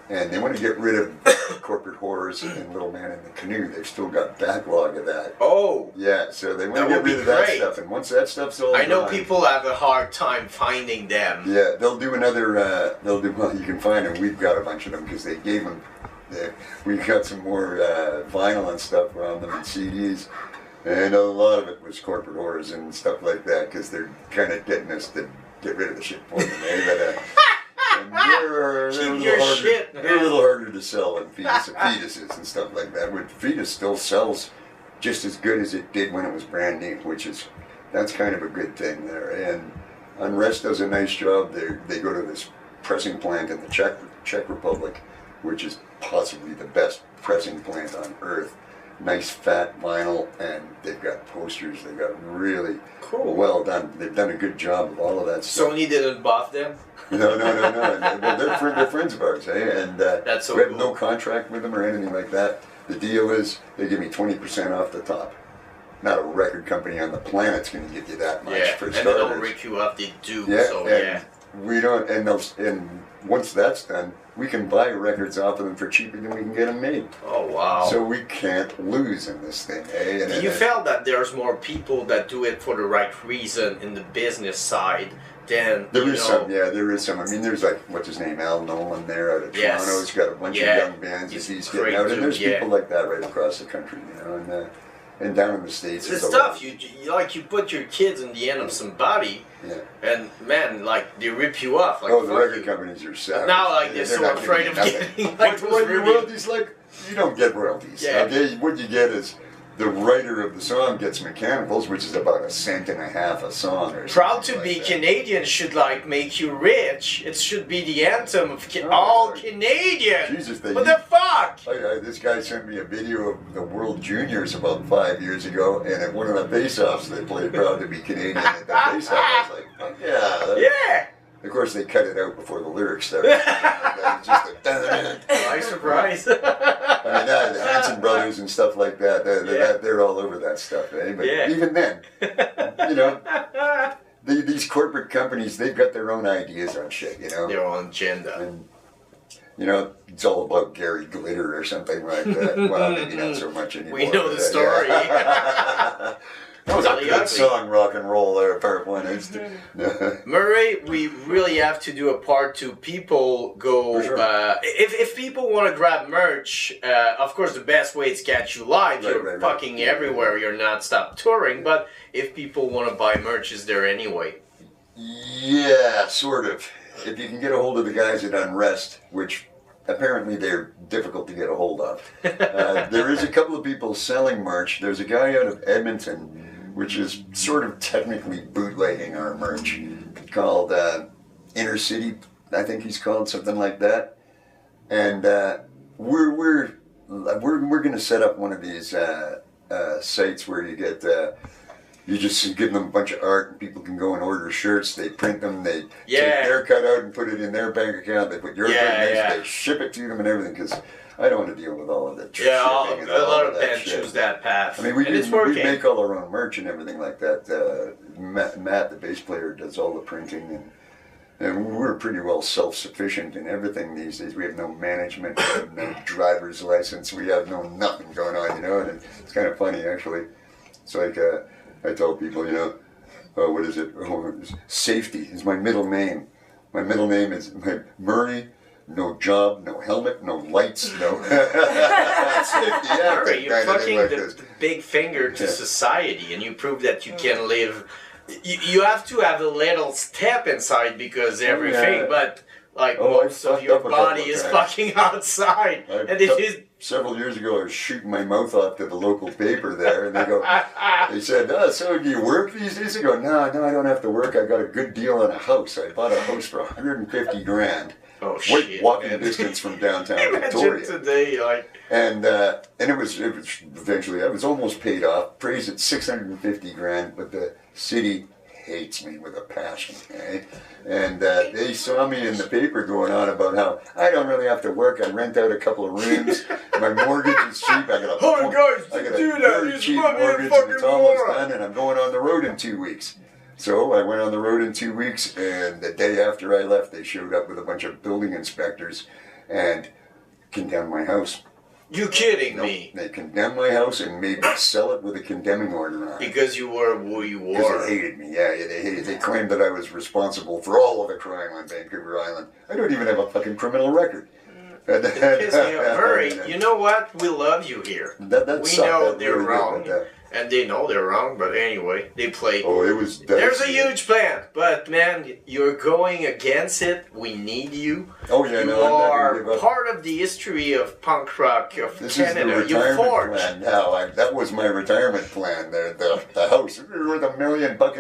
and they want to get rid of Corporate Horrors and Little Man in the Canoe. They've still got backlog of that. Oh, yeah, so they want to get rid of that stuff, and once that stuff's all I know gone, people have a hard time finding them. yeah, they'll do another. Well, you can find them. We've got a bunch of them because they gave them. We got some more vinyl and stuff on them and CDs, and a lot of it was Corporate Horrors and stuff like that, because they're kind of getting us to get rid of the shit for them. And they're a little harder to sell than fetuses and stuff like that. But Fetus still sells just as good as it did when it was brand new, that's kind of a good thing there. And Unrest does a nice job. They go to this pressing plant in the Czech Republic, which is possibly the best pressing plant on earth. Nice fat vinyl, and they've got posters. They've got really well done. They've done a good job of all of that stuff. Sony didn't buff them? No. They're friends of ours, eh? And that's so we have cool. no contract with them or anything like that. The deal is they give me 20% off the top. Not a record company on the planet's going to give you that much for starters. And they don't rip you up. They do. Yeah, so we don't. And once that's done, we can buy records off of them for cheaper than we can get them made. Oh, wow. So we can't lose in this thing, eh? Do you feel that there's more people that do it for the right reason in the business side than, there is some. I mean, there's like, what's his name, Al Nolan there out of Toronto. He's got a bunch of young bands that he's getting out. And there's people like that right across the country, you know, and down in the States. It's tough. You put your kids in the hand of somebody, and man, like, they rip you off. Like, the record companies are savage. Now, like, they're so afraid of getting, like, what royalties, like, you don't get royalties. Yeah. Okay? What you get is the writer of the song gets mechanicals, which is about 1.5 cents a song. Or Proud to like be that. Canadian should, like, make you rich. It should be the anthem of all Canadians. Jesus, what the fuck? This guy sent me a video of the World Juniors about 5 years ago, and at one of the face-offs they played Proud to be Canadian at the face-off. I was like, fuck yeah. Yeah. Of course, they cut it out before the lyrics started. It's just a surprise. I mean, the Hanson Brothers and stuff like that, they're all over that stuff, eh? But even then, you know, these corporate companies, they've got their own ideas on shit, you know? Their own agenda. And, you know, it's all about Gary Glitter or something like that. Well, maybe not so much anymore. We know the story. That was a good song, rock and roll there, part one. Murray, we really have to do a part 2. People go, if people want to grab merch, of course the best way is catch you live. You're fucking everywhere, you're not stop touring, but if people want to buy merch, is there any way? Yeah, sort of. If you can get a hold of the guys at Unrest, which apparently they're difficult to get a hold of. There is a couple of people selling merch. There's a guy out of Edmonton, which is sort of technically bootlegging our merch, called Inner City, I think he's called, something like that. And we're going to set up one of these sites where you get you just give them a bunch of art, and people can go and order shirts. They print them. They take their cut out and put it in their bank account. They put your print in. They ship it to them and everything, because I don't want to deal with all of that shipping and a lot of that bands shit. choose that path. I mean, we make all our own merch and everything like that. Matt, the bass player, does all the printing, And we're pretty well self-sufficient in everything these days. We have no management, we have no driver's license, we have no nothing going on, you know. And it's kind of funny, actually. It's like I tell people, you know, what is it? Oh, safety is my middle name. My middle name is Murray. No job, no helmet, no lights, no safety. Yeah, Murray, you're fucking the big finger to society, and you prove that you can live. You have to have a little step inside because everything, but like most of your body is fucking outside, and it is. Several years ago, I was shooting my mouth off to the local paper there, and they said, so do you work these days? I go, no, I don't have to work. I got a good deal on a house. I bought a house for $150,000. Oh shit! Walking distance from downtown Victoria. Today, like. And it was eventually, I was almost paid off. Praised at $650,000, but the city hates me with a passion, eh? And they saw me in the paper going on about how I don't really have to work. I rent out a couple of rooms. My mortgage is cheap. I got a very cheap mortgage, and it's almost done. And I'm going on the road in 2 weeks. So I went on the road in 2 weeks, and the day after I left, they showed up with a bunch of building inspectors and condemned my house. You kidding me? They condemned my house and made me sell it with a condemning order on it. Because you were who you were. Because they hated me, yeah, they hated. They claimed that I was responsible for all of the crime on Vancouver Island. I don't even have a fucking criminal record. Murray, you know what? We love you here. We know they're really wrong. And they know they're wrong, but anyway, they play. Oh, it was. There's a huge plan, but man, you're going against it. We need you. Oh yeah, you are part of the history of punk rock of this Canada. Is the retirement plan now. That was my retirement plan. The house. It was worth $1.5 million by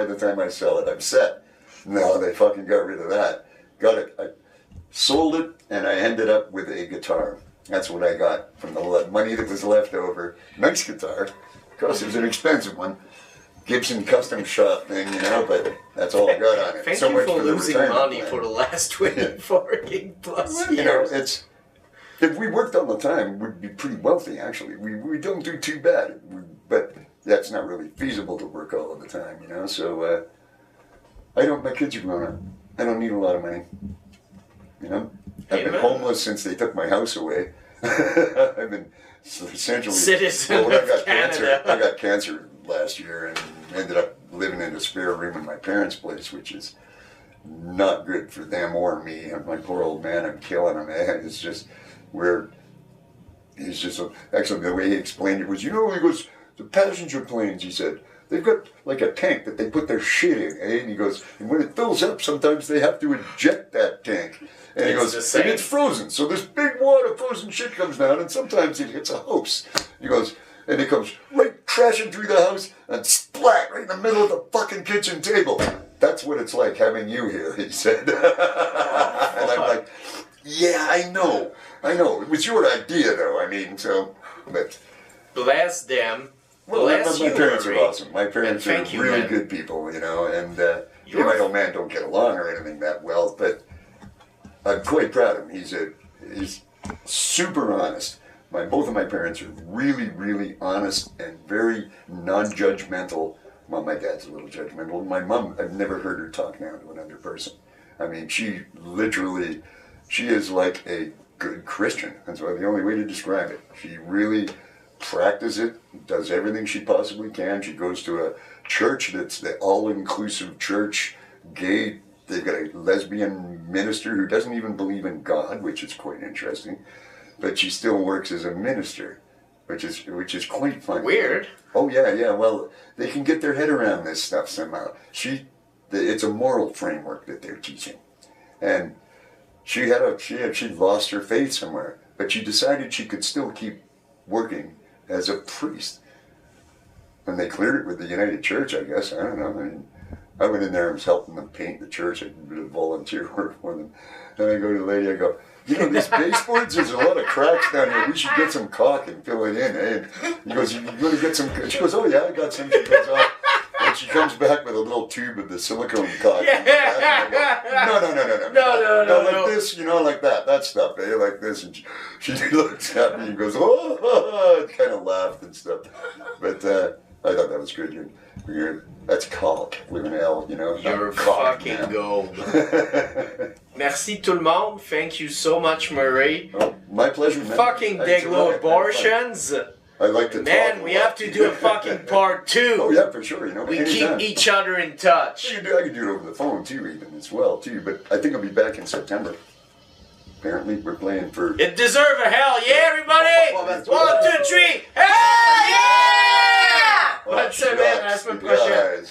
the time I sell it. I'm set. No, they fucking got rid of that. Got it. I sold it, and I ended up with a guitar. That's what I got from the money that was left over. Nice guitar. Of course, it was an expensive one. Gibson custom shop thing, you know, but that's all I got on it. Thank you for losing money for the last 24 plus years. You know, if we worked all the time, we'd be pretty wealthy, actually. We don't do too bad, but that's not really feasible to work all of the time, you know. So my kids are grown up. I don't need a lot of money, you know. I've been homeless since they took my house away. I've been essentially citizen when I got cancer. I got cancer last year and ended up living in a spare room in my parents' place, which is not good for them or me. And my poor old man, I'm killing him. It's just actually the way he explained it was, he goes, the passenger planes, he said, they've got like a tank that they put their shit in, eh? And he goes, and when it fills up, sometimes they have to eject that tank. And he goes, and it's frozen, so this big wad of frozen shit comes down, and sometimes it hits a house. He goes, and it comes right crashing through the house and splat right in the middle of the fucking kitchen table. That's what it's like having you here, he said. And I'm like, yeah, I know. It was your idea, though. I mean, so, but bless them. Well, my parents are awesome. My parents are really good people, you know, and me and my old man don't get along or anything that well, but I'm quite proud of him. He's super honest. Both of my parents are really, really honest and very non-judgmental. Well, my dad's a little judgmental. My mom, I've never heard her talk down to another person. I mean, she is like a good Christian. That's the only way to describe it. She really practices it, does everything she possibly can. She goes to a church that's the all-inclusive church, gay. They've got a lesbian minister who doesn't even believe in God, which is quite interesting. But she still works as a minister, which is quite fun. Weird. Oh yeah. Well, they can get their head around this stuff somehow. It's a moral framework that they're teaching, and she lost her faith somewhere, but she decided she could still keep working as a priest. And they cleared it with the United Church, I guess. I don't know. I mean, I went in there and was helping them paint the church. I did a bit of volunteer work for them. And I go to the lady, I go, these baseboards, there's a lot of cracks down here. We should get some caulk and fill it in, eh? And he goes, you're going to get some... She goes, oh yeah, I got some. She goes, oh. And she comes back with a little tube of the silicone caulk. Yeah. No, like this, like that stuff, eh? Like this. And she looks at me and goes, oh, kind of laughed and stuff. But I thought that was good. That's called living hell, you know. You're fucking gold. Merci tout le monde. Thank you so much, Murray. Oh, my pleasure, man. Fucking Dayglo Abortions. I like to Man, talk we have to do a fucking part 2. Oh yeah, for sure. You know, we anytime. keep each other in touch. I could do it over the phone too, even as well too. But I think I'll be back in September. Apparently, we're playing for. It deserves a hell yeah, everybody! 1, 2, 3, hell yeah! Bonne semaine, à la semaine prochaine.